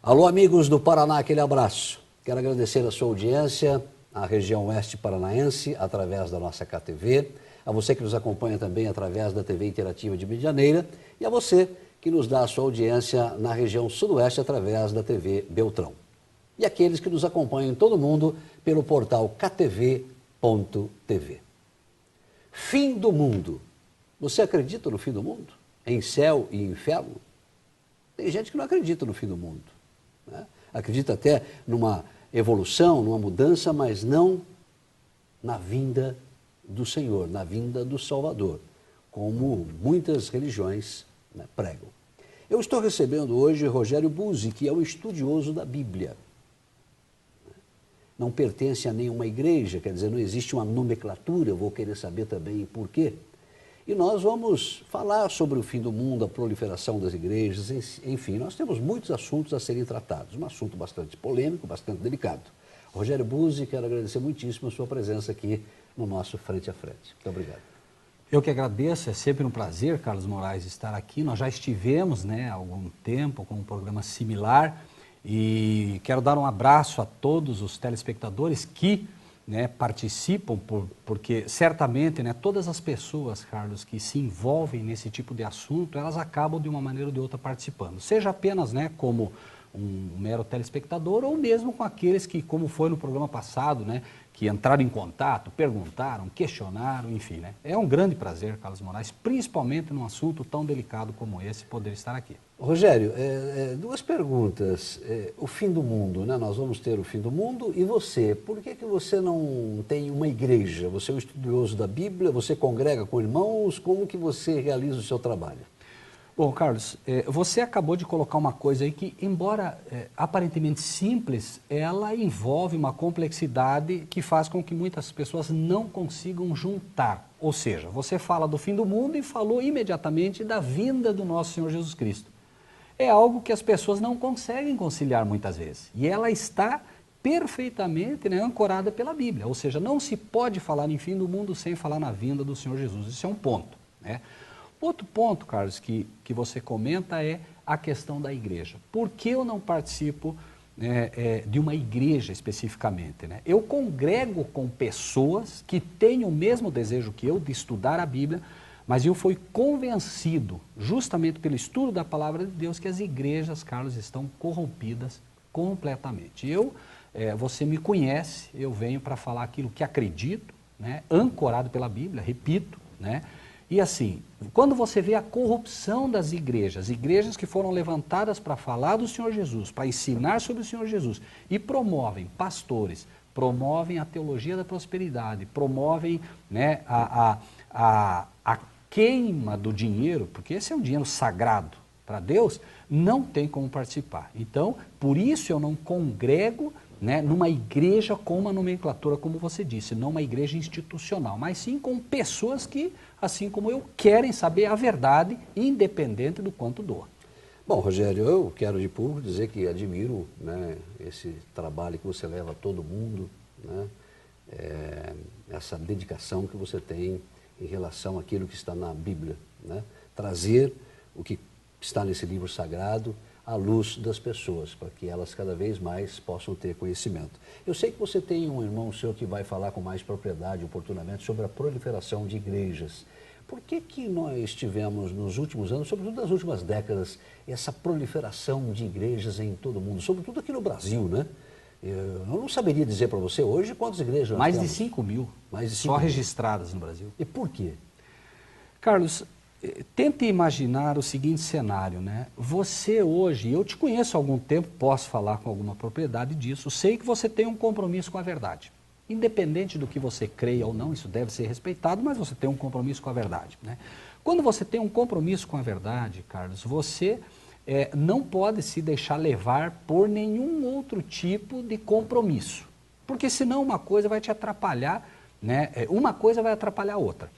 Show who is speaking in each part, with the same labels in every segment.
Speaker 1: Alô, amigos do Paraná, aquele abraço. Quero agradecer a sua audiência, à região oeste paranaense, através da nossa KTV, a você que nos acompanha também através da TV Interativa de Medianeira e a você que nos dá a sua audiência na região sudoeste através da TV Beltrão. E aqueles que nos acompanham em todo o mundo pelo portal ktv.tv. Fim do mundo. Você acredita no fim do mundo? Em céu e inferno? Tem gente que não acredita no fim do mundo, né? Acredita até numa evolução, numa mudança, mas não na vinda do Senhor, na vinda do Salvador, como muitas religiões, né, pregam. Eu estou recebendo hoje Rogério Buzzi, que é um estudioso da Bíblia. Não pertence a nenhuma igreja, quer dizer, não existe uma nomenclatura, eu vou querer saber também por quê. E nós vamos falar sobre o fim do mundo, a proliferação das igrejas, enfim, nós temos muitos assuntos a serem tratados. Um assunto bastante polêmico, bastante delicado. Rogério Buzzi, quero agradecer muitíssimo a sua presença aqui no nosso Frente a Frente. Muito obrigado.
Speaker 2: Eu que agradeço, é sempre um prazer, Carlos Moraes, estar aqui. Nós já estivemos, há algum tempo com um programa similar e quero dar um abraço a todos os telespectadores que participam, porque certamente todas as pessoas, Carlos, que se envolvem nesse tipo de assunto, elas acabam de uma maneira ou de outra participando. Seja apenas como um mero telespectador ou mesmo com aqueles que, como foi no programa passado, que entraram em contato, perguntaram, questionaram, enfim. É um grande prazer, Carlos Moraes, principalmente num assunto tão delicado como esse, poder estar aqui.
Speaker 1: Rogério, duas perguntas. O fim do mundo, nós vamos ter o fim do mundo, e você, por que você não tem uma igreja? Você é um estudioso da Bíblia, você congrega com irmãos, como que você realiza o seu trabalho?
Speaker 2: Bom, Carlos, você acabou de colocar uma coisa aí que, embora aparentemente simples, ela envolve uma complexidade que faz com que muitas pessoas não consigam juntar. Ou seja, você fala do fim do mundo e falou imediatamente da vinda do nosso Senhor Jesus Cristo. É algo que as pessoas não conseguem conciliar muitas vezes. E ela está perfeitamente ancorada pela Bíblia. Ou seja, não se pode falar em fim do mundo sem falar na vinda do Senhor Jesus. Isso é um ponto. Outro ponto, Carlos, que você comenta é a questão da igreja. Por que eu não participo de uma igreja especificamente? Eu congrego com pessoas que têm o mesmo desejo que eu de estudar a Bíblia, mas eu fui convencido, justamente pelo estudo da Palavra de Deus, que as igrejas, Carlos, estão corrompidas completamente. Você me conhece, eu venho para falar aquilo que acredito, ancorado pela Bíblia, repito, E assim, quando você vê a corrupção das igrejas que foram levantadas para falar do Senhor Jesus, para ensinar sobre o Senhor Jesus, e promovem pastores, promovem a teologia da prosperidade, promovem a queima do dinheiro, porque esse é um dinheiro sagrado para Deus, não tem como participar. Então, por isso eu não congrego numa igreja com uma nomenclatura, como você disse, não uma igreja institucional, mas sim com pessoas que, assim como eu, querem saber a verdade, independente do quanto doa.
Speaker 1: Bom, Rogério, eu quero de público dizer que admiro esse trabalho que você leva a todo mundo, essa dedicação que você tem em relação àquilo que está na Bíblia, trazer o que está nesse livro sagrado à luz das pessoas, para que elas cada vez mais possam ter conhecimento. Eu sei que você tem um irmão seu que vai falar com mais propriedade, oportunamente, sobre a proliferação de igrejas. Por que nós tivemos nos últimos anos, sobretudo nas últimas décadas, essa proliferação de igrejas em todo o mundo, sobretudo aqui no Brasil, Eu não saberia dizer para você hoje quantas igrejas nós temos.
Speaker 2: Mais de 5 mil, só registradas no Brasil.
Speaker 1: E por quê?
Speaker 2: Carlos, tente imaginar o seguinte cenário, Você hoje, eu te conheço há algum tempo, posso falar com alguma propriedade disso, sei que você tem um compromisso com a verdade. Independente do que você creia ou não, isso deve ser respeitado, mas você tem um compromisso com a verdade. Quando você tem um compromisso com a verdade, Carlos, você não pode se deixar levar por nenhum outro tipo de compromisso. Porque senão uma coisa vai te atrapalhar, uma coisa vai atrapalhar a outra.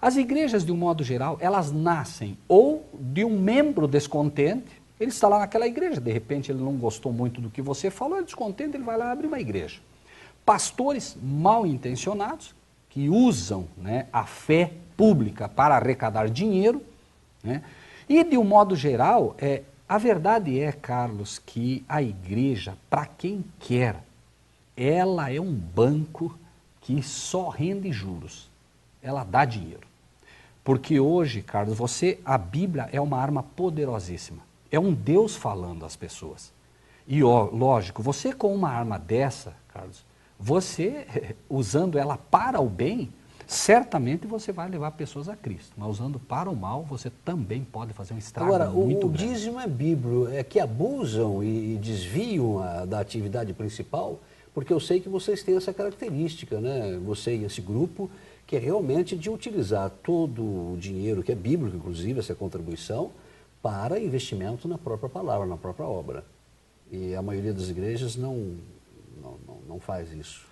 Speaker 2: As igrejas, de um modo geral, elas nascem ou de um membro descontente, ele está lá naquela igreja, de repente ele não gostou muito do que você falou, ele é descontente, ele vai lá e abre uma igreja. Pastores mal intencionados, que usam a fé pública para arrecadar dinheiro, E, de um modo geral, A verdade é, Carlos, que a igreja, para quem quer, ela é um banco que só rende juros. Ela dá dinheiro. Porque hoje, Carlos, a Bíblia é uma arma poderosíssima. É um Deus falando às pessoas. E, lógico, você com uma arma dessa, Carlos, você, usando ela para o bem, certamente você vai levar pessoas a Cristo. Mas usando para o mal, você também pode fazer um estrago muito grande.
Speaker 1: O dízimo é bíblico, é que abusam e desviam da atividade principal, porque eu sei que vocês têm essa característica, né? Você e esse grupo, que é realmente de utilizar todo o dinheiro, que é bíblico, inclusive, essa contribuição, para investimento na própria palavra, na própria obra. E a maioria das igrejas não faz isso.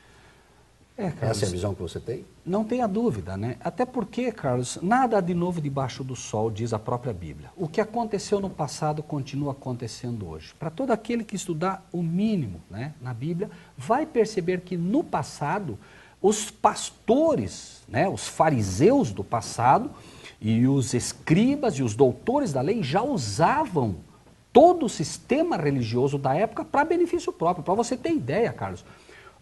Speaker 2: Carlos,
Speaker 1: essa é a visão que você tem?
Speaker 2: Não tenha dúvida, né? Até porque, Carlos, nada de novo debaixo do sol, diz a própria Bíblia. O que aconteceu no passado continua acontecendo hoje. Para todo aquele que estudar o mínimo, né, na Bíblia, vai perceber que no passado, os pastores, né, os fariseus do passado, e os escribas e os doutores da lei já usavam todo o sistema religioso da época para benefício próprio. Para você ter ideia, Carlos,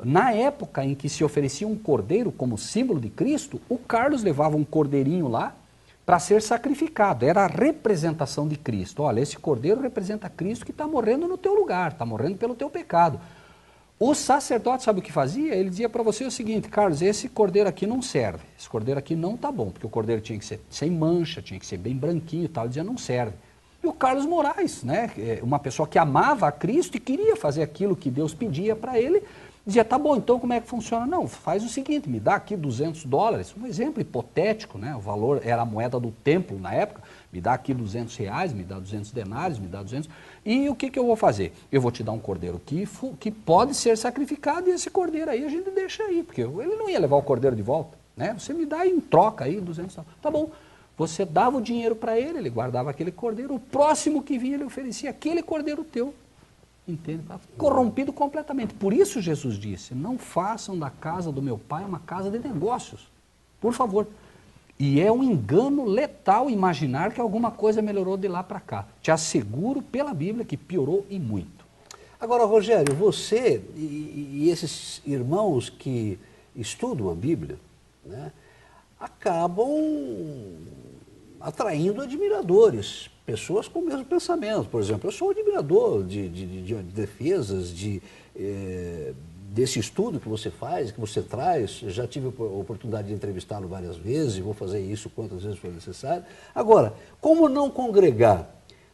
Speaker 2: na época em que se oferecia um cordeiro como símbolo de Cristo, o Carlos levava um cordeirinho lá para ser sacrificado. Era a representação de Cristo. Olha, esse cordeiro representa Cristo que está morrendo no teu lugar, está morrendo pelo teu pecado. O sacerdote, sabe o que fazia? Ele dizia para você o seguinte: Carlos, esse cordeiro aqui não serve, esse cordeiro aqui não está bom, porque o cordeiro tinha que ser sem mancha, tinha que ser bem branquinho e tal. Ele dizia, não serve. E o Carlos Moraes, né, uma pessoa que amava a Cristo e queria fazer aquilo que Deus pedia para ele, dizia, tá bom, então como é que funciona? Não, faz o seguinte, me dá aqui $200, um exemplo hipotético, né? O valor era a moeda do templo na época, me dá aqui R$200, me dá 200 denários, me dá 200, e o que eu vou fazer? Eu vou te dar um cordeiro que pode ser sacrificado, e esse cordeiro aí a gente deixa aí, porque ele não ia levar o cordeiro de volta, né? Você me dá em troca aí 200, tá bom. Você dava o dinheiro para ele guardava aquele cordeiro, o próximo que vinha ele oferecia aquele cordeiro teu. Entende? Corrompido completamente. Por isso Jesus disse, não façam da casa do meu pai uma casa de negócios. Por favor. E é um engano letal imaginar que alguma coisa melhorou de lá para cá. Te asseguro pela Bíblia que piorou e muito.
Speaker 1: Agora, Rogério, você e esses irmãos que estudam a Bíblia, né, acabam atraindo admiradores, pessoas com o mesmo pensamento. Por exemplo, eu sou um admirador de defesas, desse estudo que você faz, que você traz. Eu já tive a oportunidade de entrevistá-lo várias vezes, e vou fazer isso quantas vezes for necessário. Agora, como não congregar?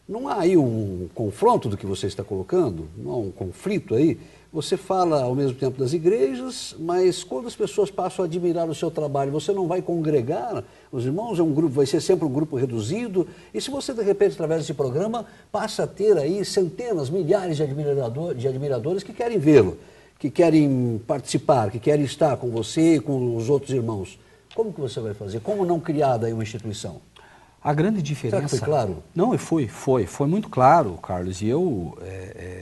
Speaker 1: Não há aí um confronto do que você está colocando? Não há um conflito aí? Você fala ao mesmo tempo das igrejas, mas quando as pessoas passam a admirar o seu trabalho, você não vai congregar os irmãos? É um grupo, vai ser sempre um grupo reduzido. E se você, de repente, através desse programa, passa a ter aí centenas, milhares de admiradores que querem vê-lo, que querem participar, que querem estar com você e com os outros irmãos, como que você vai fazer? Como não criar daí uma instituição?
Speaker 2: A grande diferença...
Speaker 1: Será que foi claro?
Speaker 2: Não, foi muito claro, Carlos, e eu,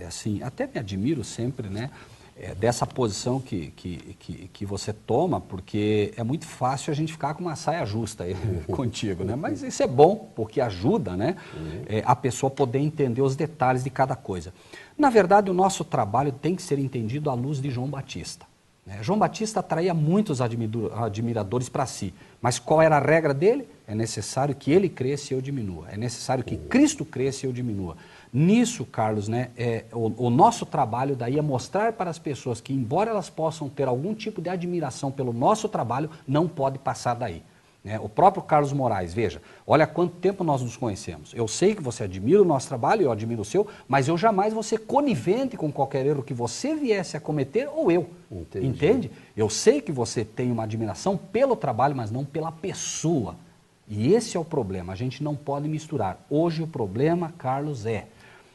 Speaker 2: assim, até me admiro sempre, né, dessa posição que você toma, porque é muito fácil a gente ficar com uma saia justa aí contigo, né, mas isso é bom, porque ajuda, né, a pessoa poder entender os detalhes de cada coisa. Na verdade, o nosso trabalho tem que ser entendido à luz de João Batista. João Batista atraía muitos admiradores para si, mas qual era a regra dele? É necessário que ele cresça e eu diminua, é necessário que Cristo cresça e eu diminua. Nisso, Carlos, né, o nosso trabalho daí é mostrar para as pessoas que, embora elas possam ter algum tipo de admiração pelo nosso trabalho, não pode passar daí. O próprio Carlos Moraes, veja, olha quanto tempo nós nos conhecemos. Eu sei que você admira o nosso trabalho, eu admiro o seu, mas eu jamais vou ser conivente com qualquer erro que você viesse a cometer ou eu. Entendi. Entende? Eu sei que você tem uma admiração pelo trabalho, mas não pela pessoa. E esse é o problema, a gente não pode misturar. Hoje o problema, Carlos,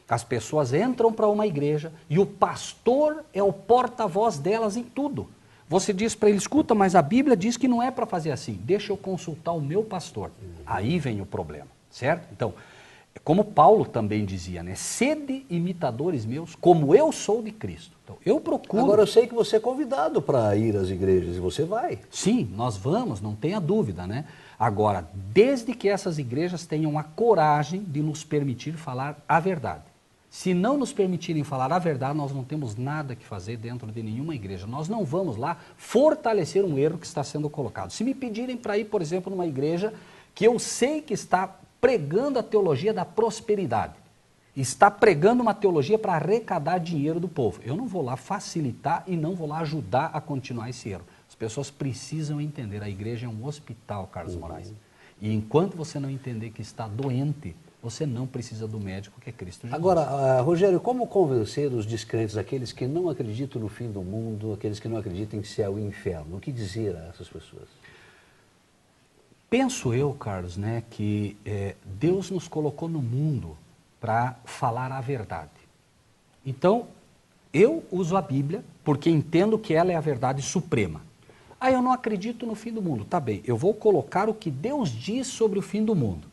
Speaker 2: as pessoas entram para uma igreja e o pastor é o porta-voz delas em tudo. Você diz para ele, escuta, mas a Bíblia diz que não é para fazer assim. Deixa eu consultar o meu pastor. Aí vem o problema, certo? Então, como Paulo também dizia, né? Sede imitadores meus, como eu sou de Cristo. Então, eu procuro...
Speaker 1: Agora, eu sei que você é convidado para ir às igrejas, e você vai.
Speaker 2: Sim, nós vamos, não tenha dúvida, né? Agora, desde que essas igrejas tenham a coragem de nos permitir falar a verdade. Se não nos permitirem falar a verdade, nós não temos nada que fazer dentro de nenhuma igreja. Nós não vamos lá fortalecer um erro que está sendo colocado. Se me pedirem para ir, por exemplo, numa igreja que eu sei que está pregando a teologia da prosperidade, está pregando uma teologia para arrecadar dinheiro do povo, eu não vou lá facilitar e não vou lá ajudar a continuar esse erro. As pessoas precisam entender, a igreja é um hospital, Carlos Moraes. E enquanto você não entender que está doente, você não precisa do médico, que é Cristo Jesus.
Speaker 1: Agora, Rogério, como convencer os descrentes, aqueles que não acreditam no fim do mundo, aqueles que não acreditam em céu e inferno? O que dizer a essas pessoas?
Speaker 2: Penso eu, Carlos, né, que Deus nos colocou no mundo para falar a verdade. Então, eu uso a Bíblia porque entendo que ela é a verdade suprema. Ah, eu não acredito no fim do mundo. Tá bem, eu vou colocar o que Deus diz sobre o fim do mundo.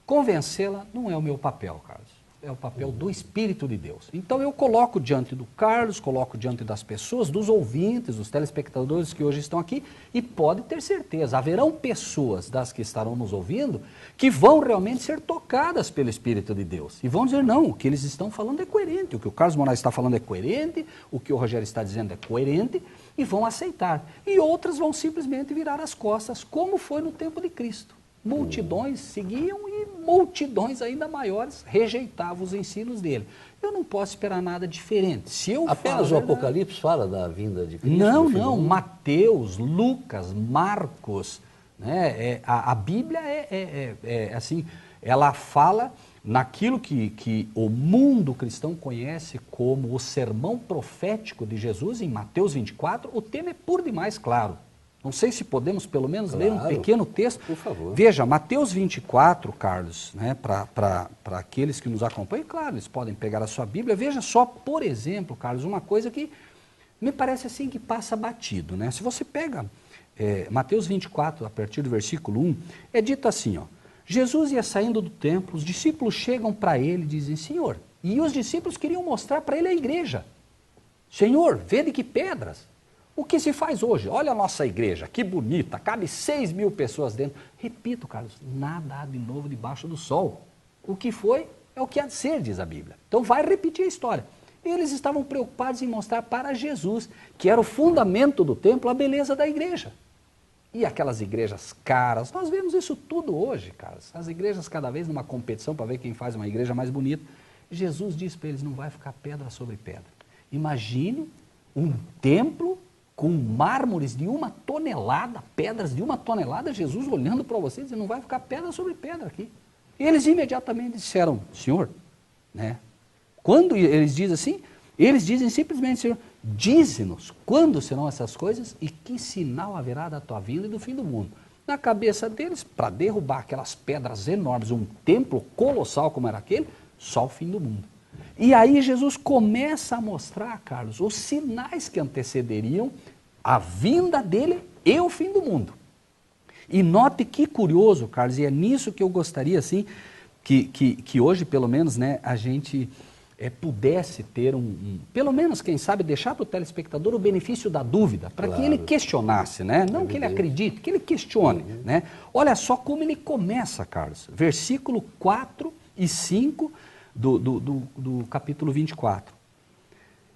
Speaker 2: Convencê-la não é o meu papel, Carlos. É o papel do Espírito de Deus. Então eu coloco diante do Carlos, coloco diante das pessoas, dos ouvintes, dos telespectadores que hoje estão aqui, e pode ter certeza, haverão pessoas das que estarão nos ouvindo que vão realmente ser tocadas pelo Espírito de Deus. E vão dizer, não, o que eles estão falando é coerente, o que o Carlos Moraes está falando é coerente, o que o Rogério está dizendo é coerente, e vão aceitar. E outras vão simplesmente virar as costas, como foi no tempo de Cristo. Multidões seguiam e multidões ainda maiores rejeitavam os ensinos dele. Eu não posso esperar nada diferente. Se eu
Speaker 1: Apenas o Apocalipse fala da vinda de Cristo?
Speaker 2: Não. Mateus, Lucas, Marcos, né? A Bíblia assim, ela fala naquilo que o mundo cristão conhece como o sermão profético de Jesus, em Mateus 24, o tema é por demais claro. Não sei se podemos, pelo menos, ler um pequeno texto.
Speaker 1: Por favor.
Speaker 2: Veja, Mateus 24, Carlos, né, para aqueles que nos acompanham, claro, eles podem pegar a sua Bíblia. Veja só, por exemplo, Carlos, uma coisa que me parece assim que passa batido, né? Se você pega Mateus 24, a partir do versículo 1, é dito assim, ó, Jesus ia saindo do templo, os discípulos chegam para ele e dizem, Senhor, e os discípulos queriam mostrar para ele a igreja. Senhor, vê de que pedras. O que se faz hoje? Olha a nossa igreja, que bonita, cabe 6.000 pessoas dentro. Repito, Carlos, nada há de novo debaixo do sol. O que foi é o que há de ser, diz a Bíblia. Então vai repetir a história. Eles estavam preocupados em mostrar para Jesus, que era o fundamento do templo, a beleza da igreja. E aquelas igrejas caras, nós vemos isso tudo hoje, Carlos. As igrejas cada vez numa competição para ver quem faz uma igreja mais bonita. Jesus disse para eles, não vai ficar pedra sobre pedra. Imagine um templo com mármores de 1 tonelada, pedras de 1 tonelada, Jesus olhando para vocês e não vai ficar pedra sobre pedra aqui. E eles imediatamente disseram, Senhor, né? Quando eles dizem assim, eles dizem simplesmente, Senhor, dize-nos quando serão essas coisas e que sinal haverá da tua vinda e do fim do mundo. Na cabeça deles, para derrubar aquelas pedras enormes, um templo colossal como era aquele, só o fim do mundo. E aí Jesus começa a mostrar, Carlos, os sinais que antecederiam a vinda dele e o fim do mundo. E note que curioso, Carlos, e é nisso que eu gostaria, assim, que hoje, pelo menos, né, a gente pudesse ter pelo menos, quem sabe, deixar para o telespectador o benefício da dúvida, para que ele questionasse, né? Não que ele acredite, que ele questione, né? Olha só como ele começa, Carlos, versículo 4 e 5 do capítulo 24.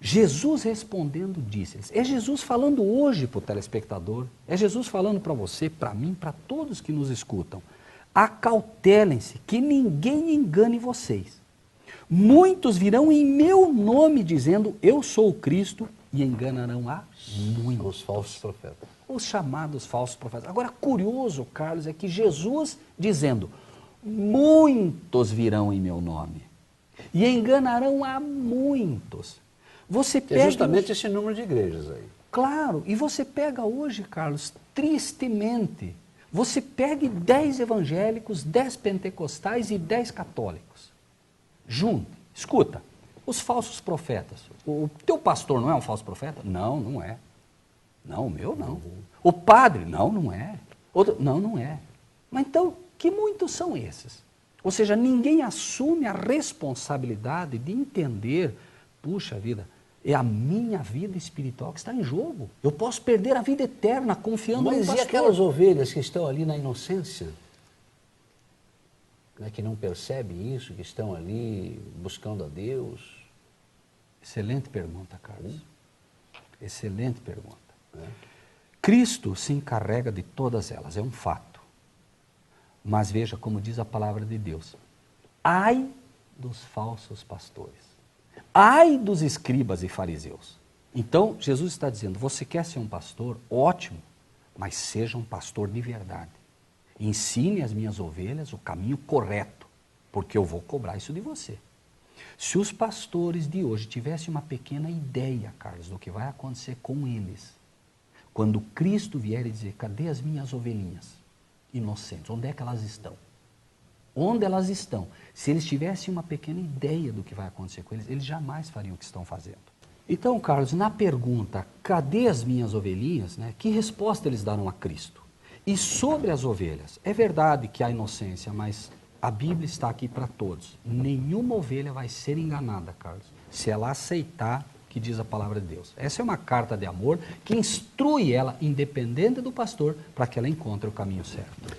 Speaker 2: Jesus respondendo disse-lhes, é Jesus falando hoje para o telespectador, é Jesus falando para você, para mim, para todos que nos escutam, acautelem-se que ninguém engane vocês. Muitos virão em meu nome dizendo, eu sou o Cristo, e enganarão a muitos.
Speaker 1: Os falsos profetas.
Speaker 2: Os chamados falsos profetas. Agora, curioso, Carlos, é que Jesus dizendo, muitos virão em meu nome, e enganarão a muitos. Você pega
Speaker 1: justamente esse número de igrejas aí.
Speaker 2: Claro, e você pega hoje, Carlos, tristemente, você pega 10 evangélicos, 10 pentecostais e 10 católicos. Junte, escuta, os falsos profetas. O teu pastor não é um falso profeta? Não, não é. Não, o meu não. O padre? Não, não é. Outro, não, não é. Mas então, que muitos são esses? Ou seja, ninguém assume a responsabilidade de entender, puxa vida, é a minha vida espiritual que está em jogo. Eu posso perder a vida eterna confiando no
Speaker 1: Mas
Speaker 2: pastor.
Speaker 1: e aquelas ovelhas que estão ali na inocência? Né, que não percebem isso, que estão ali buscando a Deus?
Speaker 2: Excelente pergunta, Carlos. Excelente pergunta. Cristo se encarrega de todas elas, é um fato. Mas veja como diz a palavra de Deus. Ai dos falsos pastores. Ai dos escribas e fariseus. Então, Jesus está dizendo, você quer ser um pastor? Ótimo, mas seja um pastor de verdade. Ensine as minhas ovelhas o caminho correto, porque eu vou cobrar isso de você. Se os pastores de hoje tivessem uma pequena ideia, Carlos, do que vai acontecer com eles, quando Cristo vier e dizer, cadê as minhas ovelhinhas inocentes? Onde é que elas estão? Onde elas estão? Se eles tivessem uma pequena ideia do que vai acontecer com eles, eles jamais fariam o que estão fazendo. Então, Carlos, na pergunta, cadê as minhas ovelhinhas, né, que resposta eles deram a Cristo? E sobre as ovelhas, é verdade que há inocência, mas a Bíblia está aqui para todos. Nenhuma ovelha vai ser enganada, Carlos, se ela aceitar o que diz a palavra de Deus. Essa é uma carta de amor que instrui ela, independente do pastor, para que ela encontre o caminho certo.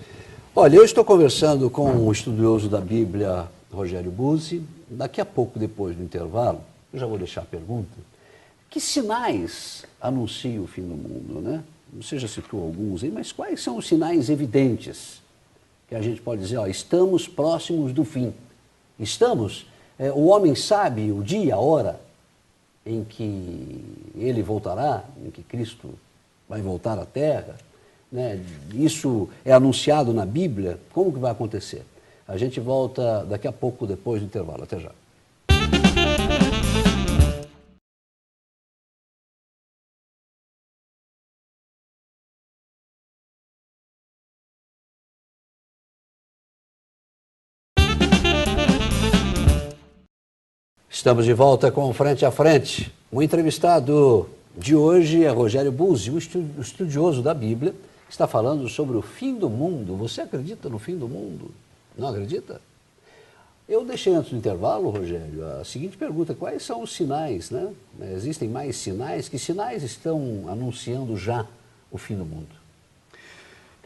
Speaker 1: Olha, eu estou conversando com o estudioso da Bíblia, Rogério Buzzi. Daqui a pouco, depois do intervalo, eu já vou deixar a pergunta. Que sinais anunciam o fim do mundo, né? Você já citou alguns aí, mas quais são os sinais evidentes que a gente pode dizer, ó, estamos próximos do fim? Estamos? O homem sabe o dia, a hora em que ele voltará, em que Cristo vai voltar à Terra? Né? Isso é anunciado na Bíblia? Como que vai acontecer? A gente volta daqui a pouco, depois do intervalo. Até já. Estamos de volta com Frente a Frente. O entrevistado de hoje é Rogério Buzzi, o estudioso da Bíblia, que está falando sobre o fim do mundo. Você acredita no fim do mundo? Não acredita? Eu deixei antes do intervalo, Rogério, a seguinte pergunta: quais são os sinais, né? Existem mais sinais? Que sinais estão anunciando já o fim do mundo?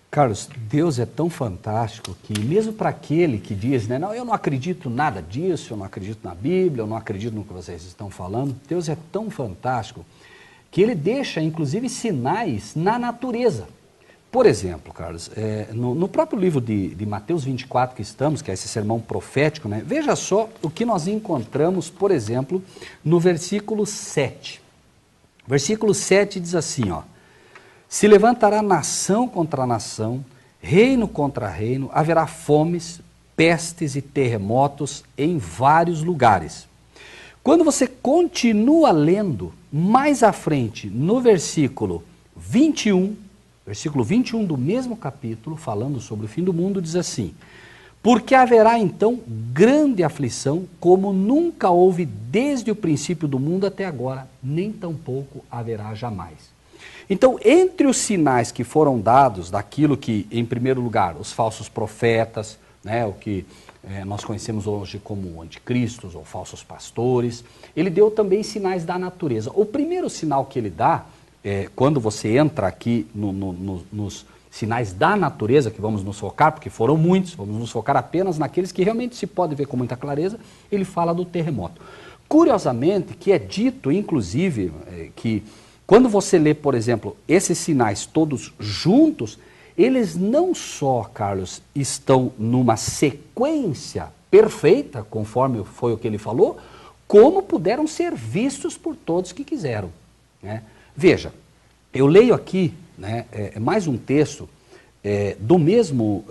Speaker 2: Carlos, Deus é tão fantástico que mesmo para aquele que diz, né, não, eu não acredito nada disso, eu não acredito na Bíblia, eu não acredito no que vocês estão falando, Deus é tão fantástico que ele deixa, inclusive, sinais na natureza. Por exemplo, Carlos, no próprio livro de Mateus 24 que estamos, que é esse sermão profético, né, veja só o que nós encontramos, por exemplo, no versículo 7. Versículo 7 diz assim, ó: se levantará nação contra nação, reino contra reino, haverá fomes, pestes e terremotos em vários lugares. Quando você continua lendo, mais à frente, no versículo 21 do mesmo capítulo, falando sobre o fim do mundo, diz assim: porque haverá então grande aflição, como nunca houve desde o princípio do mundo até agora, nem tampouco haverá jamais. Então, entre os sinais que foram dados daquilo que, em primeiro lugar, os falsos profetas, né, o que nós conhecemos hoje como anticristos ou falsos pastores, ele deu também sinais da natureza. O primeiro sinal que ele dá, quando você entra aqui nos sinais da natureza, que vamos nos focar, porque foram muitos, vamos nos focar apenas naqueles que realmente se pode ver com muita clareza, ele fala do terremoto. Curiosamente, que é dito, inclusive, que quando você lê, por exemplo, esses sinais todos juntos, eles não só, Carlos, estão numa sequência perfeita, conforme foi o que ele falou, como puderam ser vistos por todos que quiseram, né? Veja, eu leio aqui, né, mais um texto do mesmo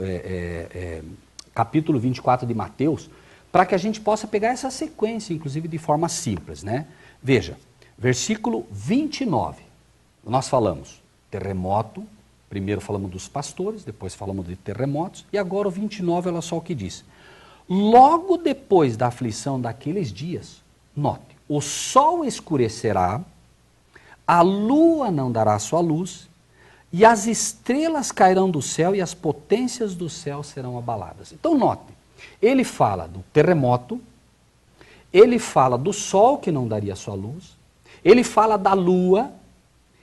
Speaker 2: capítulo 24 de Mateus, para que a gente possa pegar essa sequência, inclusive de forma simples, né? Veja, versículo 29, nós falamos terremoto, primeiro falamos dos pastores, depois falamos de terremotos, e agora o 29, olha só o que diz. Logo depois da aflição daqueles dias, note, o sol escurecerá, a lua não dará sua luz, e as estrelas cairão do céu e as potências do céu serão abaladas. Então note, Ele fala do terremoto, ele fala do sol que não daria sua luz, ele fala da lua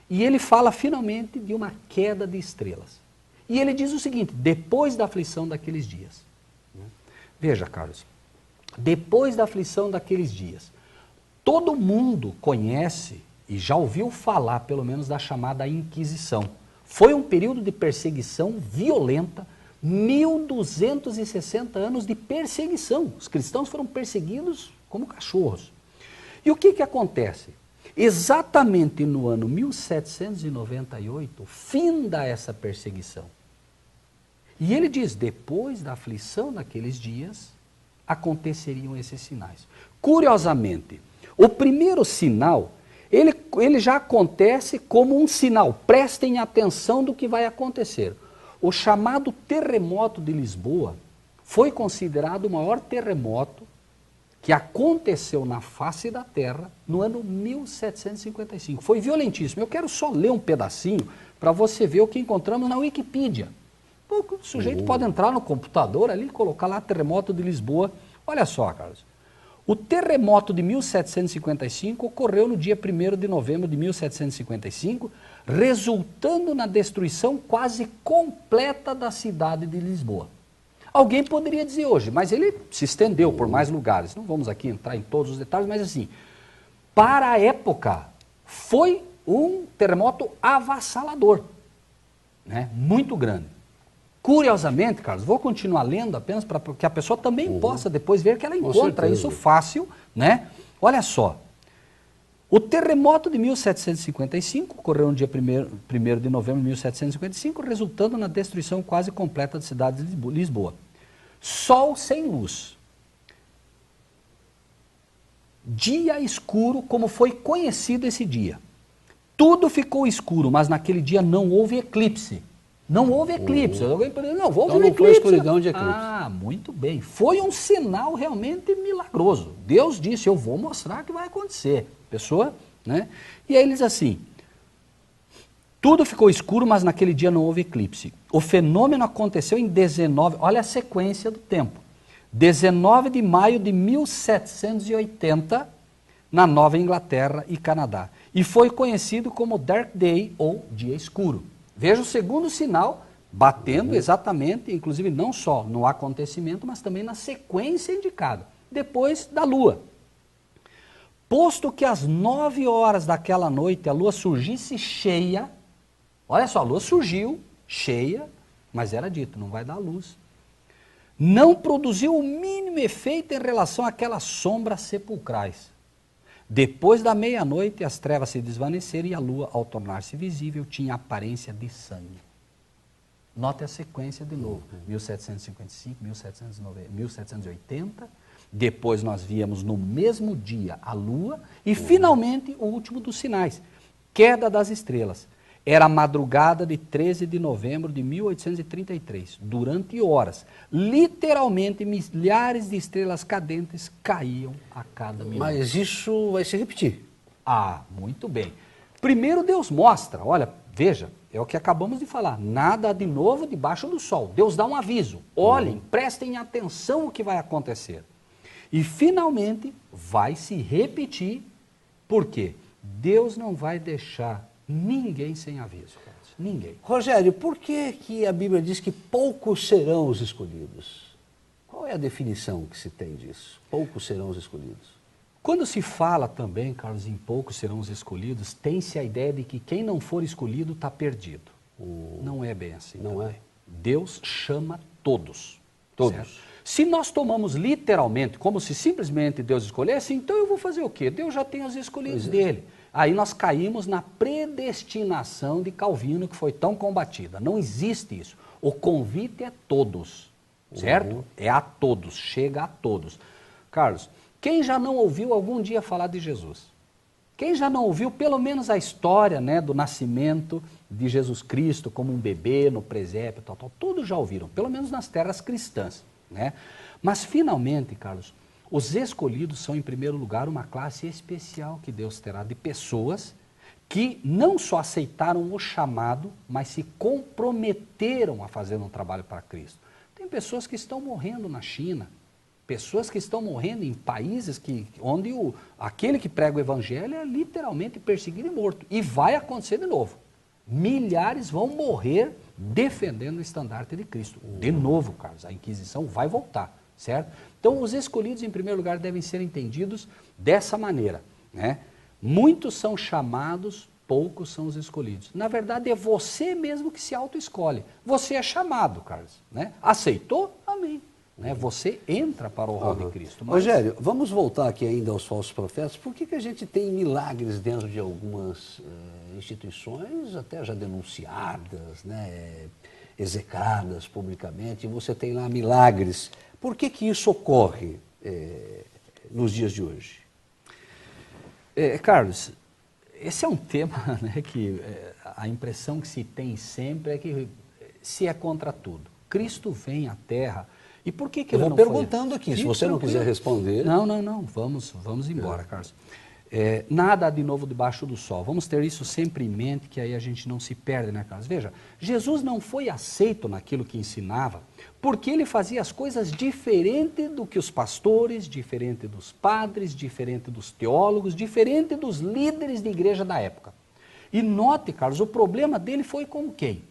Speaker 2: e ele fala finalmente de uma queda de estrelas. E ele diz o seguinte, depois da aflição daqueles dias. Veja, Carlos, depois da aflição daqueles dias, todo mundo conhece e já ouviu falar, pelo menos, da chamada Inquisição. Foi um período de perseguição violenta, 1260 anos de perseguição. Os cristãos foram perseguidos como cachorros. E o que acontece? Exatamente no ano 1798, finda essa perseguição. E ele diz, depois da aflição naqueles dias, aconteceriam esses sinais. Curiosamente, o primeiro sinal, ele já acontece como um sinal. Prestem atenção do que vai acontecer. O chamado terremoto de Lisboa foi considerado o maior terremoto que aconteceu na face da Terra no ano 1755. Foi violentíssimo. Eu quero só ler um pedacinho para você ver o que encontramos na Wikipedia. O sujeito pode entrar no computador ali e colocar lá terremoto de Lisboa. Olha só, Carlos. O terremoto de 1755 ocorreu no dia 1º de novembro de 1755, resultando na destruição quase completa da cidade de Lisboa. Alguém poderia dizer hoje, mas ele se estendeu por mais lugares. Não vamos aqui entrar em todos os detalhes, mas assim, para a época, foi um terremoto avassalador, né? Muito grande. Curiosamente, Carlos, vou continuar lendo apenas para que a pessoa também possa depois ver que ela encontra isso fácil, né? Olha só, o terremoto de 1755 ocorreu no dia 1º de novembro de 1755, resultando na destruição quase completa da cidade de Lisboa. Sol sem luz. Dia escuro, como foi conhecido esse dia. Tudo ficou escuro, mas naquele dia não houve eclipse. Não houve eclipse. Alguém poderia dizer, não, houve um eclipse.
Speaker 1: Foi escuridão de eclipse.
Speaker 2: Ah, muito bem. Foi um sinal realmente milagroso. Deus disse, eu vou mostrar que vai acontecer. Pessoa, né? E aí ele diz assim, tudo ficou escuro, mas naquele dia não houve eclipse. O fenômeno aconteceu em 19, olha a sequência do tempo, 19 de maio de 1780, na Nova Inglaterra e Canadá. E foi conhecido como Dark Day, ou Dia Escuro. Veja o segundo sinal, batendo exatamente, inclusive não só no acontecimento, mas também na sequência indicada, depois da lua. Posto que às 9 horas daquela noite a lua surgisse cheia, olha só, a lua surgiu cheia, mas era dito, não vai dar luz. Não produziu o mínimo efeito em relação àquelas sombras sepulcrais. Depois da meia-noite, as trevas se desvaneceram e a lua, ao tornar-se visível, tinha aparência de sangue. Note a sequência de novo, 1755, 1790, 1780, depois nós víamos no mesmo dia a lua e finalmente o último dos sinais, queda das estrelas. Era a madrugada de 13 de novembro de 1833, durante horas, literalmente milhares de estrelas cadentes caíam a cada minuto.
Speaker 1: Mas isso vai se repetir.
Speaker 2: Ah, muito bem. Primeiro Deus mostra, olha, veja, é o que acabamos de falar, nada de novo debaixo do sol. Deus dá um aviso, olhem, prestem atenção o que vai acontecer. E finalmente vai se repetir, por quê? Deus não vai deixar ninguém sem aviso, Carlos. Ninguém.
Speaker 1: Rogério, por que a Bíblia diz que poucos serão os escolhidos? Qual é a definição que se tem disso? Poucos serão os escolhidos.
Speaker 2: Quando se fala também, Carlos, em poucos serão os escolhidos, tem-se a ideia de que quem não for escolhido está perdido. Não é bem assim.
Speaker 1: Não
Speaker 2: também.
Speaker 1: é?
Speaker 2: Deus chama todos.
Speaker 1: Todos.
Speaker 2: Certo? Se nós tomamos literalmente, como se simplesmente Deus escolhesse, então eu vou fazer o quê? Deus já tem os escolhidos dele. Aí nós caímos na predestinação de Calvino, que foi tão combatida. Não existe isso. O convite é todos, certo? É a todos, chega a todos. Carlos, quem já não ouviu algum dia falar de Jesus? Quem já não ouviu pelo menos a história, né, do nascimento de Jesus Cristo como um bebê no presépio, tal, todos já ouviram, pelo menos nas terras cristãs, né? Mas finalmente, Carlos, os escolhidos são, em primeiro lugar, uma classe especial que Deus terá de pessoas que não só aceitaram o chamado, mas se comprometeram a fazer um trabalho para Cristo. Tem pessoas que estão morrendo na China, pessoas que estão morrendo em países onde aquele que prega o evangelho é literalmente perseguido e morto. E vai acontecer de novo. Milhares vão morrer defendendo o estandarte de Cristo. De novo, Carlos, a Inquisição vai voltar, certo? Então, os escolhidos, em primeiro lugar, devem ser entendidos dessa maneira, né? Muitos são chamados, poucos são os escolhidos. Na verdade, é você mesmo que se auto-escolhe. Você é chamado, Carlos, né? Aceitou? Amém. Né? Você entra para o rol de Cristo. Mas...
Speaker 1: Rogério, vamos voltar aqui ainda aos falsos profetas. Por que a gente tem milagres dentro de algumas instituições, até já denunciadas, né, execradas publicamente, e você tem lá milagres? Por que isso ocorre nos dias de hoje?
Speaker 2: Carlos, esse é um tema, né, que a impressão que se tem sempre é que se é contra tudo. Cristo vem à Terra. E por que ele não foi?
Speaker 1: Eu vou perguntando aqui, se você não quiser responder...
Speaker 2: Não, vamos embora, Carlos. Nada de novo debaixo do sol. Vamos ter isso sempre em mente, que aí a gente não se perde, né, Carlos? Veja, Jesus não foi aceito naquilo que ensinava, porque ele fazia as coisas diferente do que os pastores, diferente dos padres, diferente dos teólogos, diferente dos líderes de igreja da época. E note, Carlos, o problema dele foi com quem?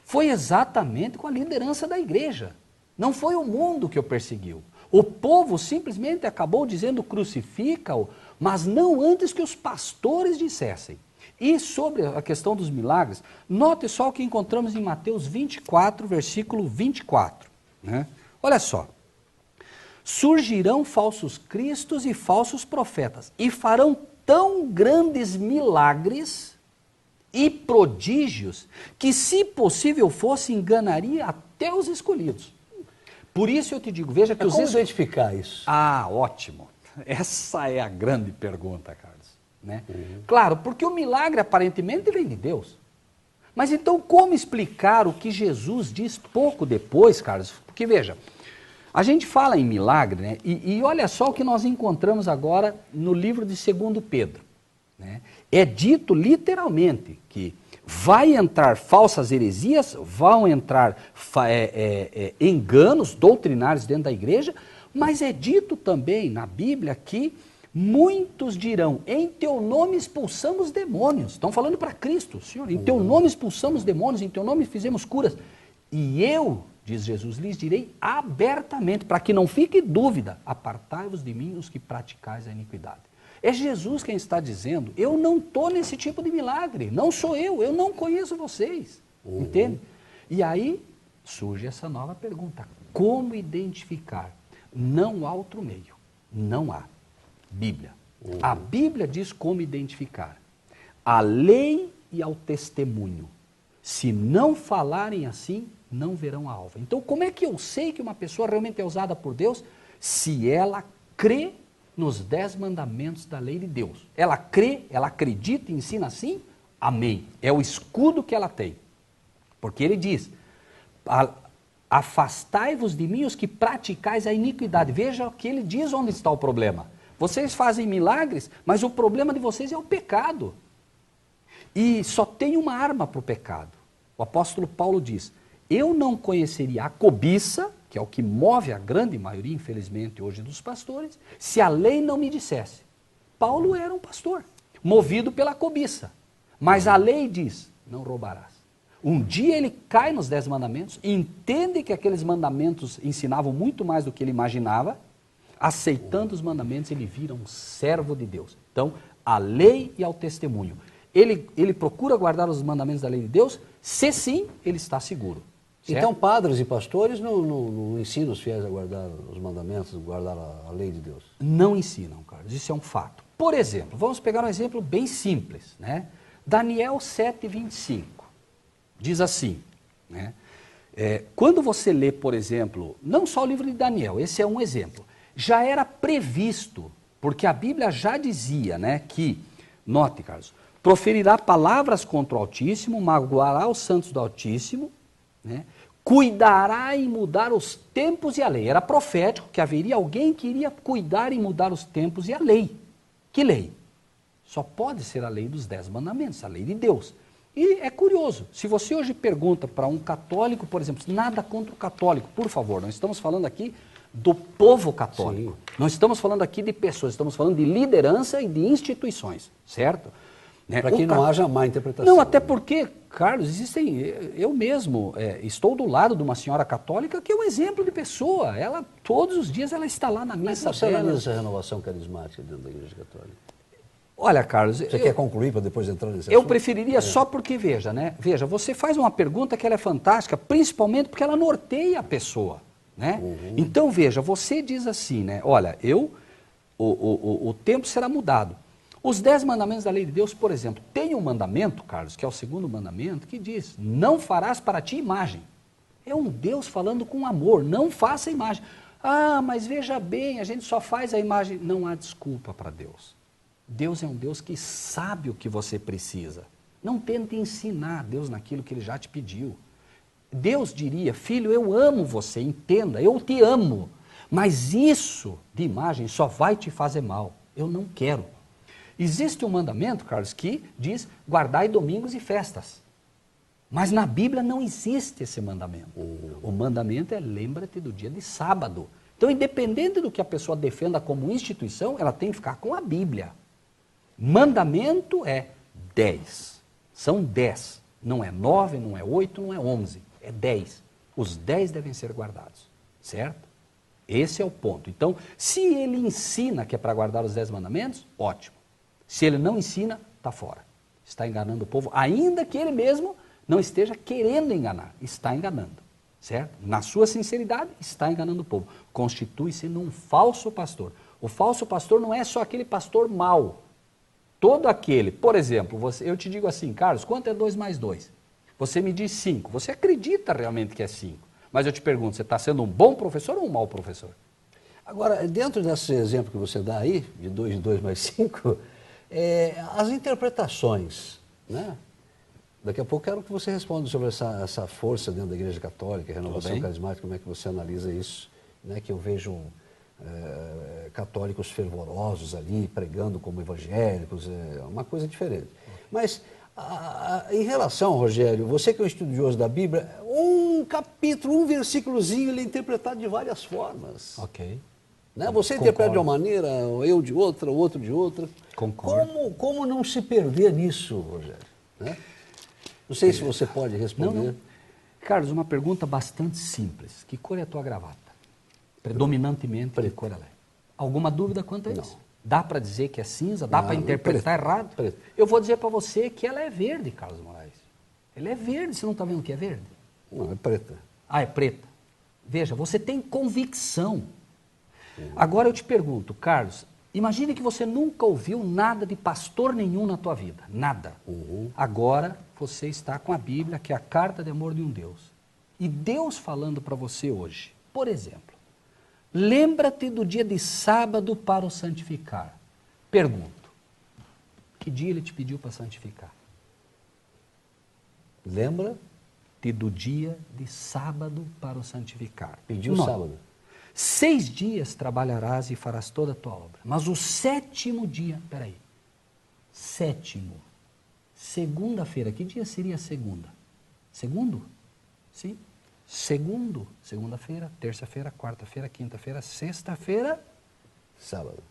Speaker 2: Foi exatamente com a liderança da igreja. Não foi o mundo que o perseguiu. O povo simplesmente acabou dizendo crucifica-o, mas não antes que os pastores dissessem. E sobre a questão dos milagres, note só o que encontramos em Mateus 24, versículo 24. Né? Olha só. Surgirão falsos cristos e falsos profetas, e farão tão grandes milagres e prodígios, que se possível fosse, enganaria até os escolhidos. Por isso eu te digo, veja que
Speaker 1: como identificar isso?
Speaker 2: Ah, ótimo. Essa é a grande pergunta, Carlos. Né? Claro, porque o milagre aparentemente vem de Deus. Mas então como explicar o que Jesus diz pouco depois, Carlos? Porque veja, a gente fala em milagre, né? E olha só o que nós encontramos agora no livro de 2 Pedro. Né? É dito literalmente que vai entrar falsas heresias, vão entrar enganos doutrinários dentro da igreja, mas é dito também na Bíblia que muitos dirão, em teu nome expulsamos demônios. Estão falando para Cristo, Senhor, em teu nome expulsamos demônios, em teu nome fizemos curas. E eu, diz Jesus, lhes direi abertamente, para que não fique dúvida, apartai-vos de mim os que praticais a iniquidade. É Jesus quem está dizendo, eu não estou nesse tipo de milagre, não sou eu não conheço vocês, entende? E aí surge essa nova pergunta, como identificar? Não há outro meio, não há. Bíblia. A Bíblia diz como identificar. A lei e ao testemunho. Se não falarem assim, não verão a alva. Então como é que eu sei que uma pessoa realmente é usada por Deus? Se ela crê nos 10 mandamentos da lei de Deus. Ela crê, ela acredita e ensina assim? Amém. É o escudo que ela tem. Porque ele diz, afastai-vos de mim os que praticais a iniquidade. Veja que ele diz onde está o problema. Vocês fazem milagres, mas o problema de vocês é o pecado. E só tem uma arma para o pecado. O apóstolo Paulo diz, eu não conheceria a cobiça, que é o que move a grande maioria, infelizmente, hoje dos pastores, se a lei não me dissesse. Paulo era um pastor, movido pela cobiça. Mas a lei diz, não roubarás. Um dia ele cai nos 10 mandamentos, entende que aqueles mandamentos ensinavam muito mais do que ele imaginava, aceitando os mandamentos, ele vira um servo de Deus. Então, a lei e ao testemunho. Ele procura guardar os mandamentos da lei de Deus, se sim, ele está seguro. Certo?
Speaker 1: Então, padres e pastores não ensinam os fiéis a guardar os mandamentos, guardar a lei de Deus?
Speaker 2: Não ensinam, Carlos, isso é um fato. Por exemplo, vamos pegar um exemplo bem simples, né? Daniel 7:25, diz assim, né? Quando você lê, por exemplo, não só o livro de Daniel, esse é um exemplo, já era previsto, porque a Bíblia já dizia, né, que, note, Carlos, proferirá palavras contra o Altíssimo, magoará os santos do Altíssimo, né? Cuidará em mudar os tempos e a lei. Era profético que haveria alguém que iria cuidar em mudar os tempos e a lei. Que lei? Só pode ser a lei dos 10 mandamentos, a lei de Deus. E é curioso, se você hoje pergunta para um católico, por exemplo, nada contra o católico, por favor, nós estamos falando aqui do povo católico. Sim. Não estamos falando aqui de pessoas, estamos falando de liderança e de instituições, certo?
Speaker 1: Para que não haja má interpretação.
Speaker 2: Não, até porque, Carlos, existem... Eu mesmo estou do lado de uma senhora católica que é um exemplo de pessoa. Ela, todos os dias, ela está lá na missa
Speaker 1: Mas você
Speaker 2: dela.
Speaker 1: analisa essa renovação carismática dentro da Igreja Católica?
Speaker 2: Olha, Carlos...
Speaker 1: Você quer concluir para depois entrar nesse assunto?
Speaker 2: Eu preferiria só porque, veja, né? Veja, você faz uma pergunta que ela é fantástica, principalmente porque ela norteia a pessoa, né? Então, veja, você diz assim, né? Olha, o tempo será mudado. Os 10 mandamentos da lei de Deus, por exemplo, tem um mandamento, Carlos, que é o segundo mandamento, que diz, não farás para ti imagem. É um Deus falando com amor, não faça imagem. Ah, mas veja bem, a gente só faz a imagem. Não há desculpa para Deus. Deus é um Deus que sabe o que você precisa. Não tente ensinar Deus naquilo que Ele já te pediu. Deus diria, filho, eu amo você, entenda, eu te amo. Mas isso de imagem só vai te fazer mal. Eu não quero. Existe um mandamento, Carlos, que diz guardai domingos e festas. Mas na Bíblia não existe esse mandamento. O mandamento é lembra-te do dia de sábado. Então, independente do que a pessoa defenda como instituição, ela tem que ficar com a Bíblia. Mandamento é 10. São 10. Não é 9, não é 8, não é 11. É 10. Os 10 devem ser guardados. Certo? Esse é o ponto. Então, se ele ensina que é para guardar os 10 mandamentos, ótimo. Se ele não ensina, está fora. Está enganando o povo, ainda que ele mesmo não esteja querendo enganar. Está enganando, certo? Na sua sinceridade, está enganando o povo. Constitui-se num falso pastor. O falso pastor não é só aquele pastor mau. Todo aquele, por exemplo, eu te digo assim, Carlos, quanto é 2 mais 2? Você me diz 5. Você acredita realmente que é 5. Mas eu te pergunto, você está sendo um bom professor ou um mau professor?
Speaker 1: Agora, dentro desse exemplo que você dá aí, de 2 e 2 mais 5... as interpretações, né? Daqui a pouco quero que você responda sobre essa força dentro da Igreja Católica, a renovação carismática, como é que você analisa isso, né? Que eu vejo católicos fervorosos ali, pregando como evangélicos, é uma coisa diferente. Mas, em relação, Rogério, você que é um estudioso da Bíblia, um capítulo, um versículozinho, ele é interpretado de várias formas.
Speaker 2: Ok.
Speaker 1: Né? Você interpreta de uma maneira, eu de outra, o outro de outra.
Speaker 2: Concordo.
Speaker 1: Como não se perder nisso, Rogério? Né? Não sei se você pode responder.
Speaker 2: Não. Carlos, uma pergunta bastante simples. Que cor é a tua gravata? Predominantemente, que cor ela é? Alguma dúvida quanto a isso? Dá para dizer que é cinza? Dá para interpretar errado?
Speaker 1: Preto.
Speaker 2: Eu vou dizer para você que ela é verde, Carlos Moraes. Ela é verde, você não está vendo que é verde?
Speaker 1: Não, é preta.
Speaker 2: Ah, é preta. Veja, você tem convicção. Agora eu te pergunto, Carlos, imagine que você nunca ouviu nada de pastor nenhum na tua vida, nada. Agora você está com a Bíblia, que é a carta de amor de um Deus. E Deus falando para você hoje, por exemplo, lembra-te do dia de sábado para o santificar. Pergunto, que dia ele te pediu para santificar?
Speaker 1: Lembra-te
Speaker 2: do dia de sábado para o santificar.
Speaker 1: Pediu sábado.
Speaker 2: 6 dias trabalharás e farás toda a tua obra. Mas o 7º dia, peraí, 7º, segunda-feira, que dia seria a segunda? Segundo? Sim. Segundo, segunda-feira, terça-feira, quarta-feira, quinta-feira, sexta-feira.
Speaker 1: Sábado.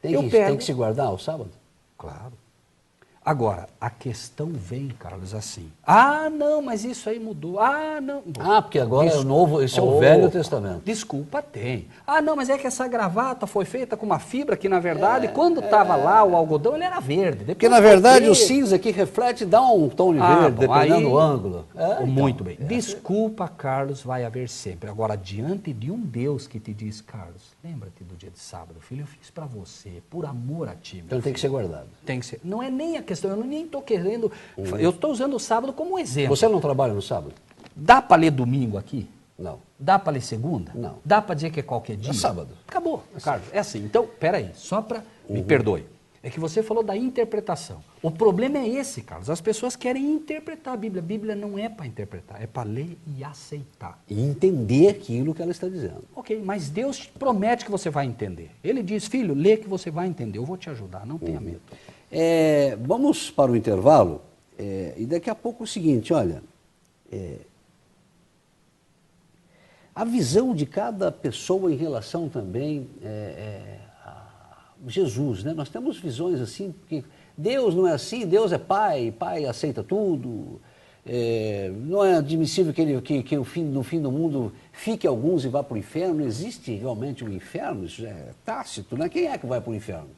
Speaker 1: Tem que se guardar o sábado?
Speaker 2: Claro. Agora, a questão vem, Carlos, assim. Ah, não, mas isso aí mudou. Ah, não.
Speaker 1: Ah, porque agora é o novo, esse é o Velho Testamento.
Speaker 2: Desculpa, tem. Ah, não, mas é que essa gravata foi feita com uma fibra que, na verdade, quando estava lá o algodão, ele era verde.
Speaker 1: Porque, na verdade, o cinza que reflete dá um tom de verde, dependendo do ângulo.
Speaker 2: Muito bem. Desculpa, Carlos, vai haver sempre. Agora, diante de um Deus que te diz, Carlos, lembra-te do dia de sábado, filho, eu fiz para você, por amor a ti.
Speaker 1: Então tem que ser guardado.
Speaker 2: Tem que ser. Não é nem a questão, eu nem estou querendo... Eu estou usando o sábado como exemplo.
Speaker 1: Você não trabalha no sábado?
Speaker 2: Dá para ler domingo aqui?
Speaker 1: Não.
Speaker 2: Dá para ler segunda?
Speaker 1: Não.
Speaker 2: Dá para dizer que é qualquer dia?
Speaker 1: É sábado.
Speaker 2: Acabou, Carlos. É assim. Então, peraí, só para... Me perdoe. É que você falou da interpretação. O problema é esse, Carlos. As pessoas querem interpretar a Bíblia. A Bíblia não é para interpretar, é para ler e aceitar.
Speaker 1: E entender aquilo que ela está dizendo.
Speaker 2: Ok, mas Deus promete que você vai entender. Ele diz, filho, lê que você vai entender. Eu vou te ajudar, não tenha medo.
Speaker 1: Vamos para o intervalo E daqui a pouco é o seguinte, olha, a visão de cada pessoa em relação também a Jesus, né? Nós temos visões assim, porque Deus não é assim, Deus é Pai, Pai aceita tudo, não é admissível que no fim do mundo fique alguns e vá para o inferno, não existe realmente um inferno, isso é tácito, né? Quem é que vai para o inferno?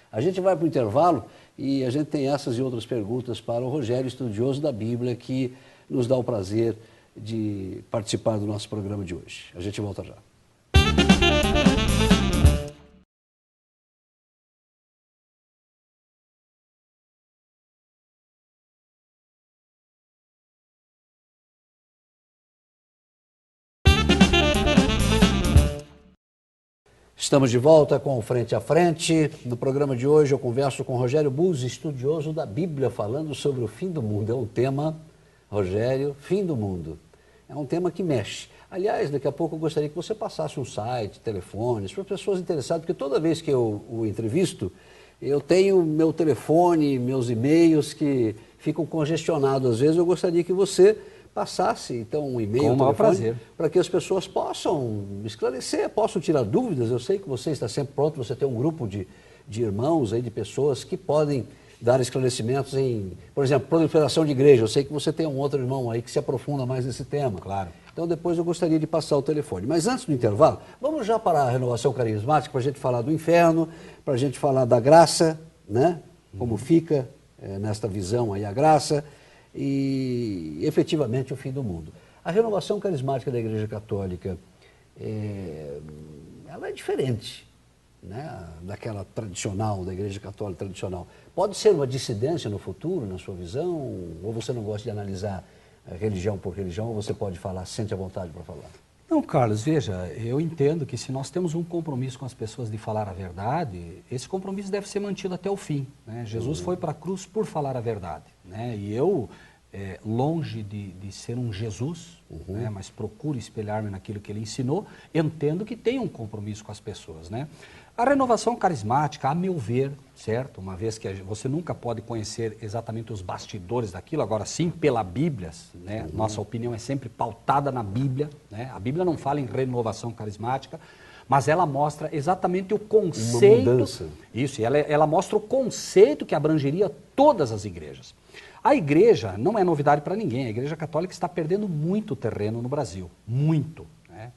Speaker 1: A gente vai para o intervalo e a gente tem essas e outras perguntas para o Rogério, estudioso da Bíblia, que nos dá o prazer de participar do nosso programa de hoje. A gente volta já. Estamos de volta com o Frente a Frente. No programa de hoje eu converso com Rogério Buzzi, estudioso da Bíblia, falando sobre o fim do mundo. É um tema, Rogério, fim do mundo. É um tema que mexe. Aliás, daqui a pouco eu gostaria que você passasse um site, telefones, para pessoas interessadas, porque toda vez que eu o entrevisto, eu tenho meu telefone, meus e-mails que ficam congestionados. Às vezes eu gostaria que você passasse, então, um e-mail, um telefone, para que as pessoas possam esclarecer, possam tirar dúvidas. Eu sei que você está sempre pronto, você tem um grupo de irmãos, aí, de pessoas que podem dar esclarecimentos em, por exemplo, proliferação de igreja. Eu sei que você tem um outro irmão aí que se aprofunda mais nesse tema.
Speaker 2: Claro.
Speaker 1: Então, depois eu gostaria de passar o telefone. Mas antes do intervalo, vamos já para a renovação carismática, para a gente falar do inferno, para a gente falar da graça, né? Como fica nesta visão aí a graça e, efetivamente, o fim do mundo. A renovação carismática da Igreja Católica, ela é diferente, né, daquela tradicional, da Igreja Católica tradicional. Pode ser uma dissidência no futuro, na sua visão, ou você não gosta de analisar religião por religião, ou você pode falar, sente à vontade para falar?
Speaker 2: Não, Carlos, veja, eu entendo que se nós temos um compromisso com as pessoas de falar a verdade, esse compromisso deve ser mantido até o fim, né? Jesus foi para a cruz por falar a verdade, né? E eu, longe de ser um Jesus, né, mas procuro espelhar-me naquilo que ele ensinou, entendo que tem um compromisso com as pessoas, né? A renovação carismática, a meu ver, certo? Uma vez que você nunca pode conhecer exatamente os bastidores daquilo, agora sim pela Bíblia, né? Nossa opinião é sempre pautada na Bíblia, né? A Bíblia não fala em renovação carismática, mas ela mostra exatamente o conceito.
Speaker 1: Uma mudança.
Speaker 2: Isso, ela mostra o conceito que abrangeria todas as igrejas. A igreja não é novidade para ninguém, a Igreja Católica está perdendo muito terreno no Brasil, muito.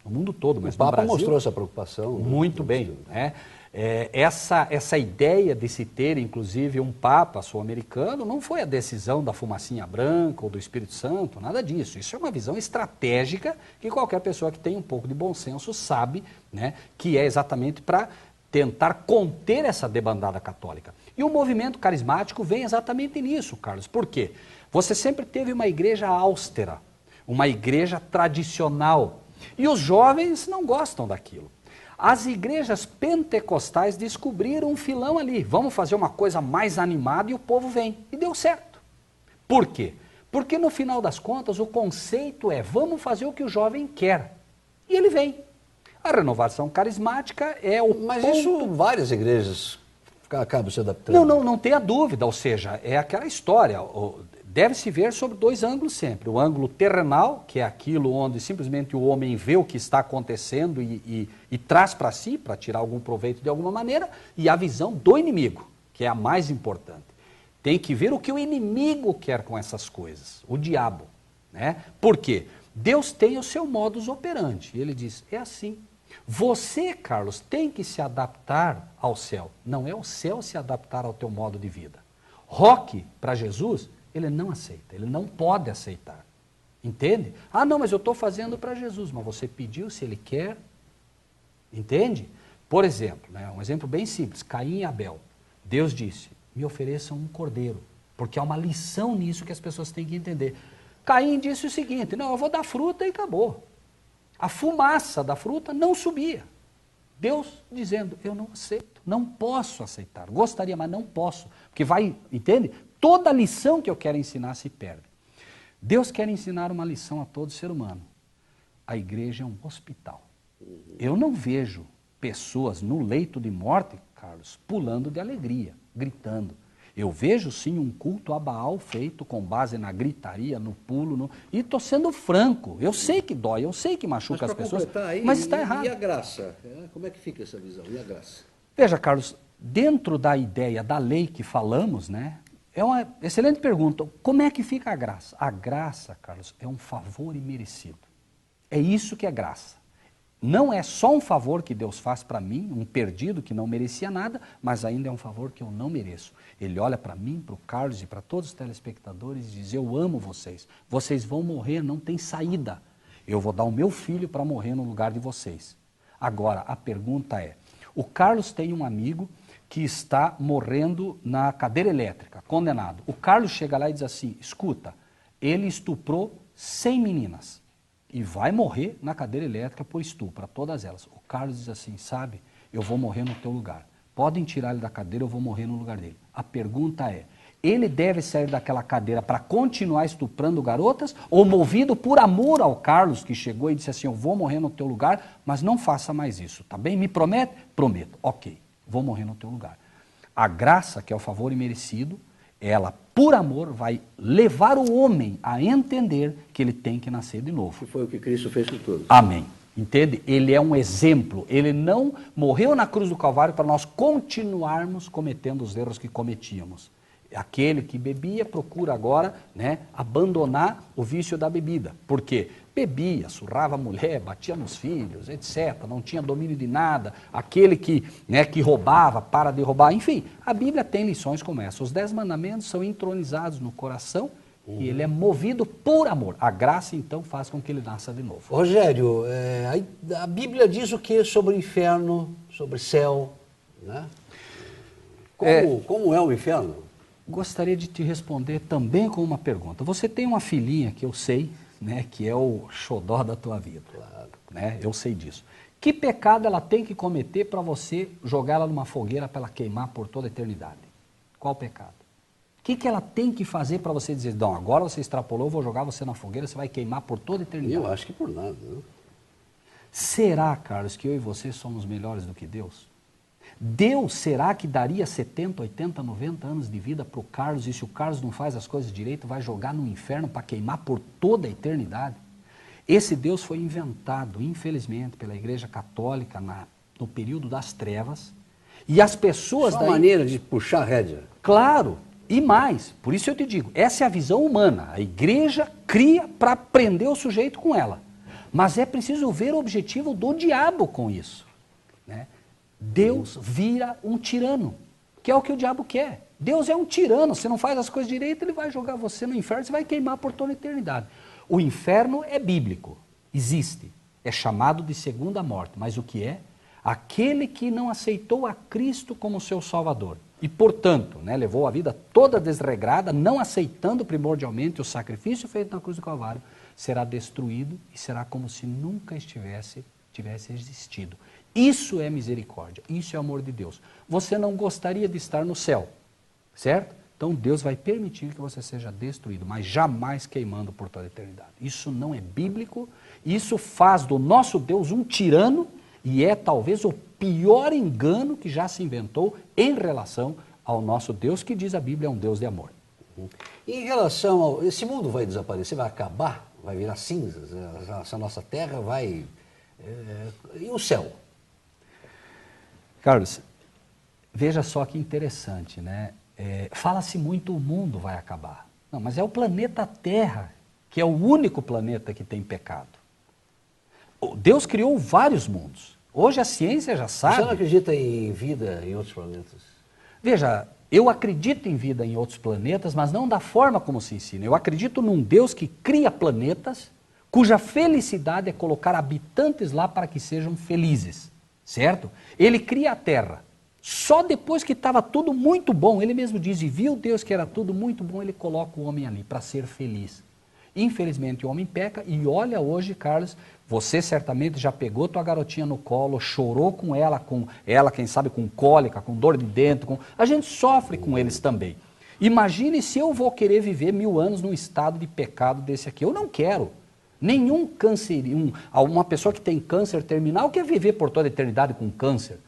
Speaker 2: No mundo todo, mas
Speaker 1: o Papa
Speaker 2: no Brasil,
Speaker 1: mostrou essa preocupação.
Speaker 2: Muito bem. Né? Essa ideia de se ter, inclusive, um Papa sul-americano não foi a decisão da fumacinha branca ou do Espírito Santo, nada disso. Isso é uma visão estratégica que qualquer pessoa que tem um pouco de bom senso sabe, né, que é exatamente para tentar conter essa debandada católica. E o movimento carismático vem exatamente nisso, Carlos. Por quê? Você sempre teve uma igreja austera, uma igreja tradicional. E os jovens não gostam daquilo. As igrejas pentecostais descobriram um filão ali. Vamos fazer uma coisa mais animada e o povo vem. E deu certo. Por quê? Porque no final das contas o conceito é vamos fazer o que o jovem quer. E ele vem. A renovação carismática é o
Speaker 1: Mas
Speaker 2: ponto...
Speaker 1: isso várias igrejas acabam se adaptando.
Speaker 2: Não tenha dúvida. Ou seja, é aquela história... Deve-se ver sobre dois ângulos sempre. O ângulo terrenal, que é aquilo onde simplesmente o homem vê o que está acontecendo e traz para si, para tirar algum proveito de alguma maneira, e a visão do inimigo, que é a mais importante. Tem que ver o que o inimigo quer com essas coisas, o diabo. Né? Por quê? Deus tem o seu modus operandi. Ele diz, é assim. Você, Carlos, tem que se adaptar ao céu. Não é o céu se adaptar ao teu modo de vida. Roque, para Jesus... ele não aceita, ele não pode aceitar. Entende? Ah, não, mas eu estou fazendo para Jesus, mas você pediu se ele quer. Entende? Por exemplo, né, um exemplo bem simples, Caim e Abel. Deus disse, me ofereçam um cordeiro, porque há uma lição nisso que as pessoas têm que entender. Caim disse o seguinte, não, eu vou dar fruta e acabou. A fumaça da fruta não subia. Deus dizendo, eu não aceito, não posso aceitar. Gostaria, mas não posso, porque vai, entende? Toda a lição que eu quero ensinar se perde. Deus quer ensinar uma lição a todo ser humano. A igreja é um hospital. Eu não vejo pessoas no leito de morte, Carlos, pulando de alegria, gritando. Eu vejo sim um culto a Baal feito com base na gritaria, no pulo, e estou sendo franco. Eu sei que dói, eu sei que machuca as pessoas, mas está errado.
Speaker 1: E a graça? Como é que fica essa visão? E a graça?
Speaker 2: Veja, Carlos, dentro da ideia da lei que falamos, né, é uma excelente pergunta. Como é que fica a graça? A graça, Carlos, é um favor imerecido. É isso que é graça. Não é só um favor que Deus faz para mim, um perdido que não merecia nada, mas ainda é um favor que eu não mereço. Ele olha para mim, para o Carlos e para todos os telespectadores e diz: eu amo vocês, vocês vão morrer, não tem saída. Eu vou dar o meu filho para morrer no lugar de vocês. Agora, a pergunta é, o Carlos tem um amigo que está morrendo na cadeira elétrica, condenado. O Carlos chega lá e diz assim: escuta, ele estuprou 100 meninas. E vai morrer na cadeira elétrica por estupro, todas elas. O Carlos diz assim: sabe, eu vou morrer no teu lugar. Podem tirar ele da cadeira, eu vou morrer no lugar dele. A pergunta é, ele deve sair daquela cadeira para continuar estuprando garotas? Ou movido por amor ao Carlos, que chegou e disse assim: eu vou morrer no teu lugar, mas não faça mais isso, tá bem? Me promete? Prometo. Ok, vou morrer no teu lugar. A graça, que é o favor imerecido, ela, por amor, vai levar o homem a entender que ele tem que nascer de novo.
Speaker 1: Que foi o que Cristo fez por todos.
Speaker 2: Amém. Entende? Ele é um exemplo. Ele não morreu na cruz do Calvário para nós continuarmos cometendo os erros que cometíamos. Aquele que bebia procura agora, né, abandonar o vício da bebida. Por quê? Bebia, surrava a mulher, batia nos filhos, etc. Não tinha domínio de nada. Aquele que, né, que roubava, para de roubar. Enfim, a Bíblia tem lições como essa. Os 10 mandamentos são entronizados no coração e ele é movido por amor. A graça, então, faz com que ele nasça de novo.
Speaker 1: Rogério, a Bíblia diz o que sobre o inferno, sobre o céu? Né? Como é o inferno?
Speaker 2: Gostaria de te responder também com uma pergunta. Você tem uma filhinha que eu sei, né, que é o xodó da tua vida.
Speaker 1: Claro.
Speaker 2: Né? Eu sei disso. Que pecado ela tem que cometer para você jogar ela numa fogueira para ela queimar por toda a eternidade? Qual pecado? O que ela tem que fazer para você dizer: não, agora você extrapolou, eu vou jogar você na fogueira, você vai queimar por toda a eternidade?
Speaker 1: Eu acho que por nada. Né?
Speaker 2: Será, Carlos, que eu e você somos melhores do que Deus? Deus, será que daria 70, 80, 90 anos de vida para o Carlos, e se o Carlos não faz as coisas direito, vai jogar no inferno para queimar por toda a eternidade? Esse Deus foi inventado, infelizmente, pela Igreja Católica no período das trevas, e as pessoas...
Speaker 1: Só uma maneira de puxar a rédea.
Speaker 2: Claro, e mais, por isso eu te digo, essa é a visão humana. A Igreja cria para prender o sujeito com ela. Mas é preciso ver o objetivo do diabo com isso, né? Deus vira um tirano, que é o que o diabo quer. Deus é um tirano, você não faz as coisas direito, ele vai jogar você no inferno, você vai queimar por toda a eternidade. O inferno é bíblico, existe, é chamado de segunda morte, mas o que é? Aquele que não aceitou a Cristo como seu Salvador e, portanto, né, levou a vida toda desregrada, não aceitando primordialmente o sacrifício feito na cruz do Calvário, será destruído e será como se nunca tivesse existido. Isso é misericórdia, isso é amor de Deus. Você não gostaria de estar no céu, certo? Então Deus vai permitir que você seja destruído, mas jamais queimando por toda a eternidade. Isso não é bíblico, isso faz do nosso Deus um tirano e é talvez o pior engano que já se inventou em relação ao nosso Deus, que diz a Bíblia é um Deus de amor.
Speaker 1: Em relação ao... Esse mundo vai desaparecer, vai acabar, vai virar cinzas, essa nossa terra vai... E o céu?
Speaker 2: Carlos, veja só que interessante, né? Fala-se muito o mundo vai acabar. Não, mas é o planeta Terra, que é o único planeta que tem pecado. Deus criou vários mundos. Hoje a ciência já sabe...
Speaker 1: Você não acredita em vida em outros planetas?
Speaker 2: Veja, eu acredito em vida em outros planetas, mas não da forma como se ensina. Eu acredito num Deus que cria planetas, cuja felicidade é colocar habitantes lá para que sejam felizes. Certo? Ele cria a terra. Só depois que estava tudo muito bom, ele mesmo diz, e viu Deus que era tudo muito bom, ele coloca o homem ali para ser feliz. Infelizmente o homem peca e olha hoje, Carlos, você certamente já pegou tua garotinha no colo, chorou com ela, quem sabe com cólica, com dor de dente, a gente sofre com eles também. Imagine se eu vou querer viver 1000 anos num estado de pecado desse aqui. Eu não quero. Nenhum câncer, uma pessoa que tem câncer terminal quer viver por toda a eternidade com câncer.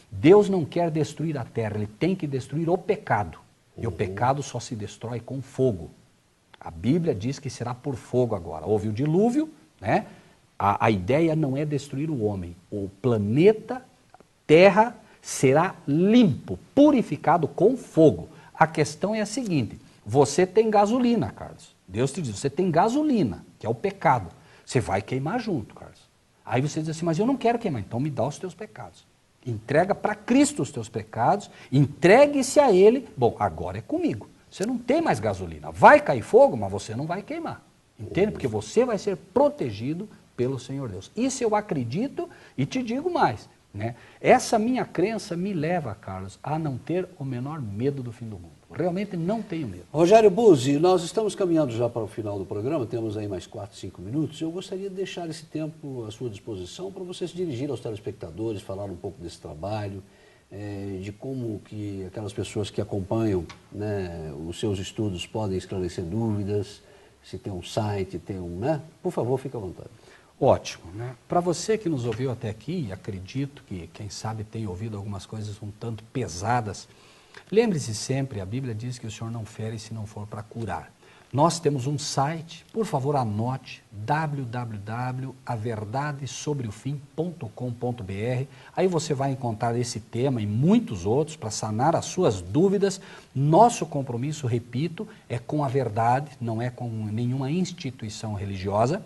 Speaker 2: Deus não quer destruir a terra, ele tem que destruir o pecado. E o pecado só se destrói com fogo. A Bíblia diz que será por fogo agora. Houve o dilúvio, né? A ideia não é destruir o homem. O planeta, Terra, será limpo, purificado com fogo. A questão é a seguinte, você tem gasolina, Carlos. Deus te diz, você tem gasolina, que é o pecado. Você vai queimar junto, Carlos. Aí você diz assim, mas eu não quero queimar, então me dá os teus pecados. Entrega para Cristo os teus pecados, entregue-se a Ele. Bom, agora é comigo. Você não tem mais gasolina. Vai cair fogo, mas você não vai queimar. Entende? Porque você vai ser protegido pelo Senhor Deus. Isso eu acredito e te digo mais, né? Essa minha crença me leva, Carlos, a não ter o menor medo do fim do mundo. Realmente não tenho medo.
Speaker 1: Rogério Buzzi, nós estamos caminhando já para o final do programa, temos aí mais 4, 5 minutos. Eu gostaria de deixar esse tempo à sua disposição para você se dirigir aos telespectadores, falar um pouco desse trabalho, de como que aquelas pessoas que acompanham, né, os seus estudos podem esclarecer dúvidas, se tem um site, tem um, né? Por favor, fique à vontade.
Speaker 2: Ótimo, né? Para você que nos ouviu até aqui, acredito que, quem sabe, tem ouvido algumas coisas um tanto pesadas, lembre-se sempre, a Bíblia diz que o Senhor não fere se não for para curar. Nós temos um site, por favor anote, www.averdadesobreofim.com.br. Aí você vai encontrar esse tema e muitos outros para sanar as suas dúvidas. Nosso compromisso, repito, é com a verdade, não é com nenhuma instituição religiosa.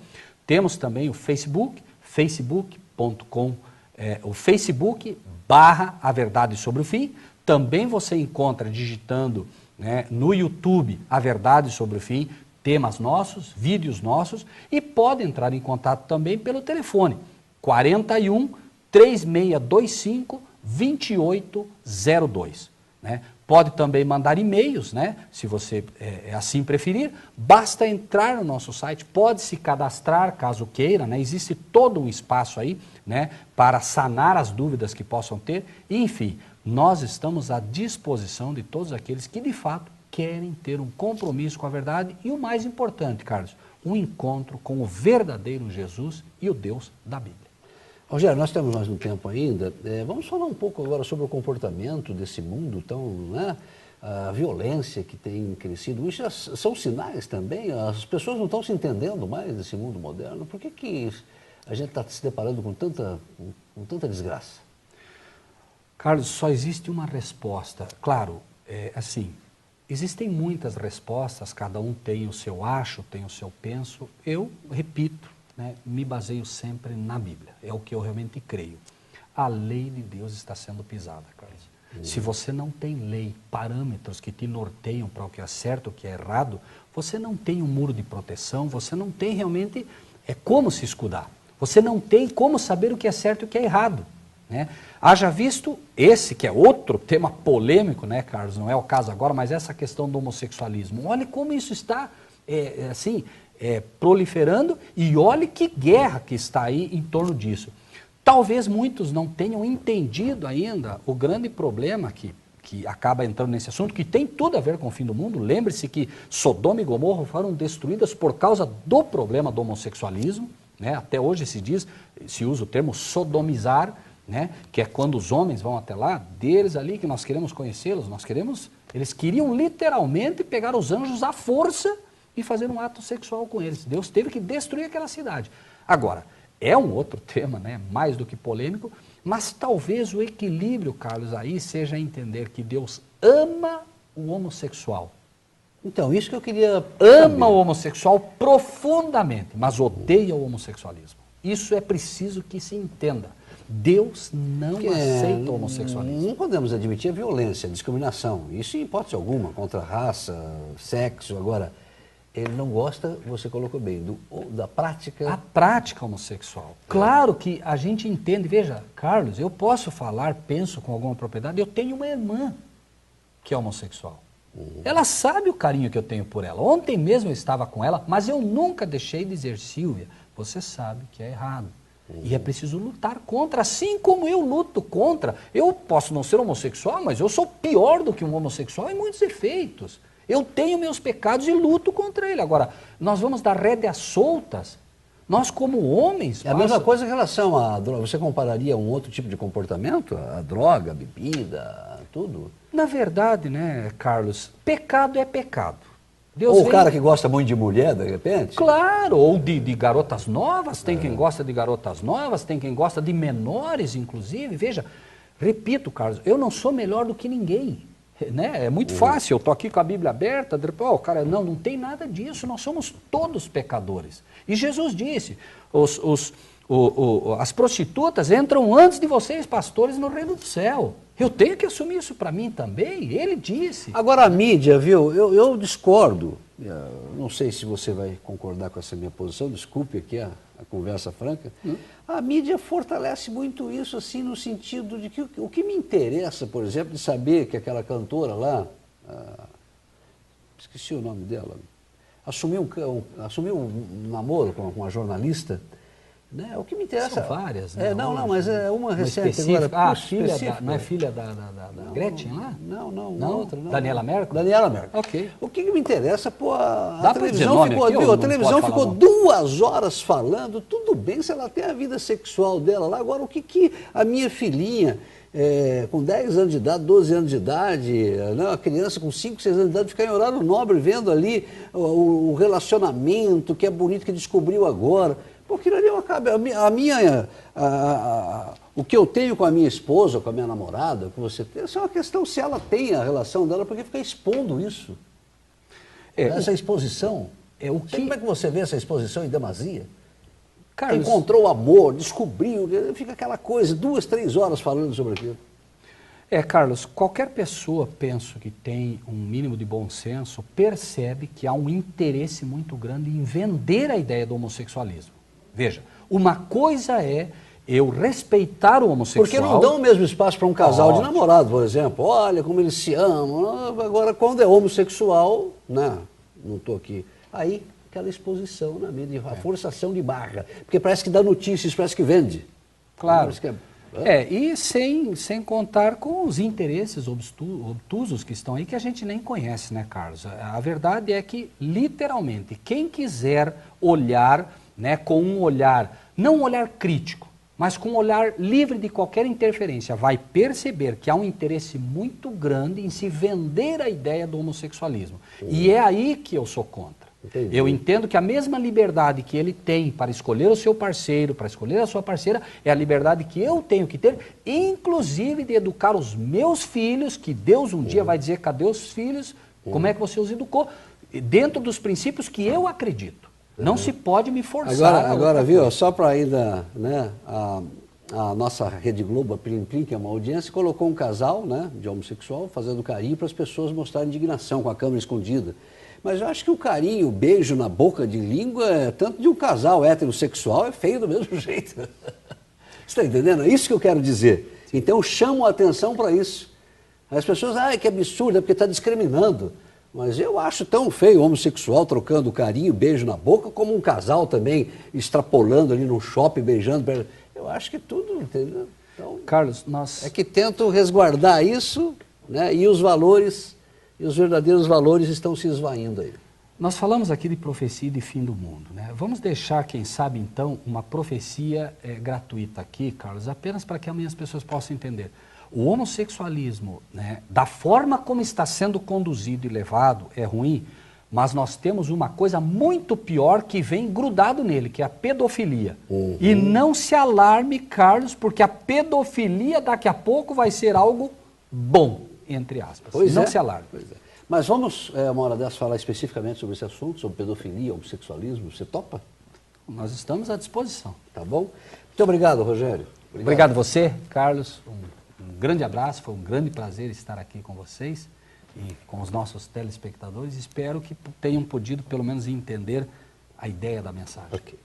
Speaker 2: Temos também o Facebook, facebook.com/A Verdade Sobre o Fim. Também você encontra digitando, né, no YouTube A Verdade Sobre o Fim, temas nossos, vídeos nossos, e pode entrar em contato também pelo telefone 41 3625 2802. Né? Pode também mandar e-mails, né, se você assim preferir. Basta entrar no nosso site, pode se cadastrar caso queira, né? Existe todo um espaço aí, né, para sanar as dúvidas que possam ter. E, enfim, nós estamos à disposição de todos aqueles que de fato querem ter um compromisso com a verdade e o mais importante, Carlos, um encontro com o verdadeiro Jesus e o Deus da Bíblia.
Speaker 1: Rogério, nós temos mais um tempo ainda. Vamos falar um pouco agora sobre o comportamento desse mundo tão, né, a violência que tem crescido. Isso são sinais também? As pessoas não estão se entendendo mais desse mundo moderno. Por que a gente está se deparando com tanta desgraça?
Speaker 2: Carlos, só existe uma resposta. Claro, assim, existem muitas respostas, cada um tem o seu acho, tem o seu penso. Eu repito, né, me baseio sempre na Bíblia, é o que eu realmente creio. A lei de Deus está sendo pisada, Carlos. Se você não tem lei, parâmetros que te norteiam para o que é certo, o que é errado, você não tem um muro de proteção, você não tem realmente como se escudar. Você não tem como saber o que é certo e o que é errado. Né? Haja visto esse, que é outro tema polêmico, né, Carlos? Não é o caso agora, mas essa questão do homossexualismo. Olha como isso está, proliferando, e olhe que guerra que está aí em torno disso. Talvez muitos não tenham entendido ainda o grande problema que acaba entrando nesse assunto, que tem tudo a ver com o fim do mundo. Lembre-se que Sodoma e Gomorra foram destruídas por causa do problema do homossexualismo. Né? Até hoje se usa o termo sodomizar, né? Que é quando os homens vão até lá, deles ali que nós queremos conhecê-los, eles queriam literalmente pegar os anjos à força e fazer um ato sexual com eles. Deus teve que destruir aquela cidade. Agora, é um outro tema, né, mais do que polêmico, mas talvez o equilíbrio, Carlos, aí seja entender que Deus ama o homossexual.
Speaker 1: Então, isso que eu queria
Speaker 2: Ama o homossexual profundamente, mas odeia o homossexualismo. Isso é preciso que se entenda. Deus não aceita o homossexualismo.
Speaker 1: Não podemos admitir a violência, a discriminação. Isso em hipótese alguma, contra raça, sexo. Agora, ele não gosta, você colocou bem, da prática...
Speaker 2: A prática homossexual. Claro que a gente entende. Veja, Carlos, eu posso falar, penso com alguma propriedade, eu tenho uma irmã que é homossexual. Ela sabe o carinho que eu tenho por ela. Ontem mesmo eu estava com ela, mas eu nunca deixei de dizer, Silvia, você sabe que é errado. E é preciso lutar contra, assim como eu luto contra. Eu posso não ser homossexual, mas eu sou pior do que um homossexual em muitos efeitos. Eu tenho meus pecados e luto contra ele. Agora, nós vamos dar rédeas soltas. Nós, como homens...
Speaker 1: É a mesma coisa em relação à droga. Você compararia um outro tipo de comportamento? A droga, a bebida, tudo?
Speaker 2: Na verdade, né, Carlos, pecado é pecado. Deus
Speaker 1: Ou o
Speaker 2: vem...
Speaker 1: cara que gosta muito de mulher, de repente?
Speaker 2: Claro, ou de garotas novas, tem quem gosta de garotas novas, tem quem gosta de menores, inclusive. Veja, repito, Carlos, eu não sou melhor do que ninguém. Né? É muito fácil, eu estou aqui com a Bíblia aberta, cara, não tem nada disso, nós somos todos pecadores. E Jesus disse, as prostitutas entram antes de vocês, pastores, no reino do céu. Eu tenho que assumir isso para mim também, ele disse.
Speaker 1: Agora a mídia, viu, eu discordo, não sei se você vai concordar com essa minha posição, desculpe aqui a conversa franca, a mídia fortalece muito isso, assim, no sentido de que o que me interessa, por exemplo, de saber que aquela cantora lá, esqueci o nome dela, assumiu um namoro com uma jornalista. Né? O que me interessa...
Speaker 2: São várias, né?
Speaker 1: Não, mas é uma recente agora.
Speaker 2: Ah, não é filha da Gretchen lá?
Speaker 1: Não, outra não.
Speaker 2: Daniela Merkel?
Speaker 1: Daniela Merkel.
Speaker 2: Ok.
Speaker 1: O que me interessa, pô,
Speaker 2: a
Speaker 1: televisão ficou 2 horas falando, tudo bem se ela tem a vida sexual dela lá, agora o que a minha filhinha, com 10 anos de idade, 12 anos de idade, né, a criança com 5, 6 anos de idade, ficar em horário nobre vendo ali o relacionamento, que é bonito, que descobriu agora. Porque ali o que eu tenho com a minha esposa, com a minha namorada, com você tem, essa é uma questão se ela tem a relação dela, porque fica expondo isso. Essa exposição. Como é que você vê essa exposição em demasia? Carlos, encontrou o amor, descobriu, fica aquela coisa, 2, 3 horas falando sobre aquilo.
Speaker 2: Carlos, qualquer pessoa, penso, que tem um mínimo de bom senso, percebe que há um interesse muito grande em vender a ideia do homossexualismo. Veja, uma coisa é eu respeitar o homossexual...
Speaker 1: Porque não dão o mesmo espaço para um casal de namorado, por exemplo. Olha como eles se amam. Agora, quando é homossexual, não estou aqui. Aí, aquela exposição na mídia, a forçação de barra. Porque parece que dá notícias, parece que vende.
Speaker 2: Claro. E sem contar com os interesses obtusos que estão aí, que a gente nem conhece, né, Carlos? A verdade é que, literalmente, quem quiser olhar... Né, com um olhar, não um olhar crítico, mas com um olhar livre de qualquer interferência, vai perceber que há um interesse muito grande em se vender a ideia do homossexualismo. E é aí que eu sou contra. Entendi. Eu entendo que a mesma liberdade que ele tem para escolher o seu parceiro, para escolher a sua parceira, é a liberdade que eu tenho que ter, inclusive de educar os meus filhos, que Deus um dia vai dizer, cadê os filhos? Como é que você os educou? Dentro dos princípios que eu acredito. Não se pode me forçar.
Speaker 1: Agora viu, só para ainda, né, a nossa Rede Globo, a Plim Plim, que é uma audiência, colocou um casal, né, de homossexual fazendo carinho para as pessoas mostrarem indignação com a câmera escondida. Mas eu acho que o carinho, o beijo na boca de língua, tanto de um casal heterossexual, é feio do mesmo jeito. Você está entendendo? É isso que eu quero dizer. Então eu chamo a atenção para isso. As pessoas, que absurdo, é porque está discriminando. Mas eu acho tão feio o homossexual trocando carinho, beijo na boca, como um casal também extrapolando ali no shopping, beijando. Eu acho que tudo, entendeu? Então,
Speaker 2: Carlos,
Speaker 1: é que tento resguardar isso, né, e os valores, e os verdadeiros valores estão se esvaindo aí.
Speaker 2: Nós falamos aqui de profecia de fim do mundo, né? Vamos deixar, quem sabe, então, uma profecia gratuita aqui, Carlos, apenas para que amanhã as pessoas possam entender. O homossexualismo, né, da forma como está sendo conduzido e levado, é ruim, mas nós temos uma coisa muito pior que vem grudado nele, que é a pedofilia. E não se alarme, Carlos, porque a pedofilia daqui a pouco vai ser algo bom, entre aspas. Não se alarme.
Speaker 1: Mas vamos, uma hora dessa, falar especificamente sobre esse assunto, sobre pedofilia, homossexualismo. Você topa?
Speaker 2: Nós estamos à disposição.
Speaker 1: Tá bom? Muito obrigado, Rogério.
Speaker 2: Obrigado a você, Carlos. Um grande abraço, foi um grande prazer estar aqui com vocês e com os nossos telespectadores. Espero que tenham podido, pelo menos, entender a ideia da mensagem.
Speaker 1: Okay.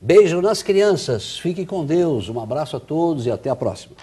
Speaker 1: Beijo nas crianças, fiquem com Deus, um abraço a todos e até a próxima.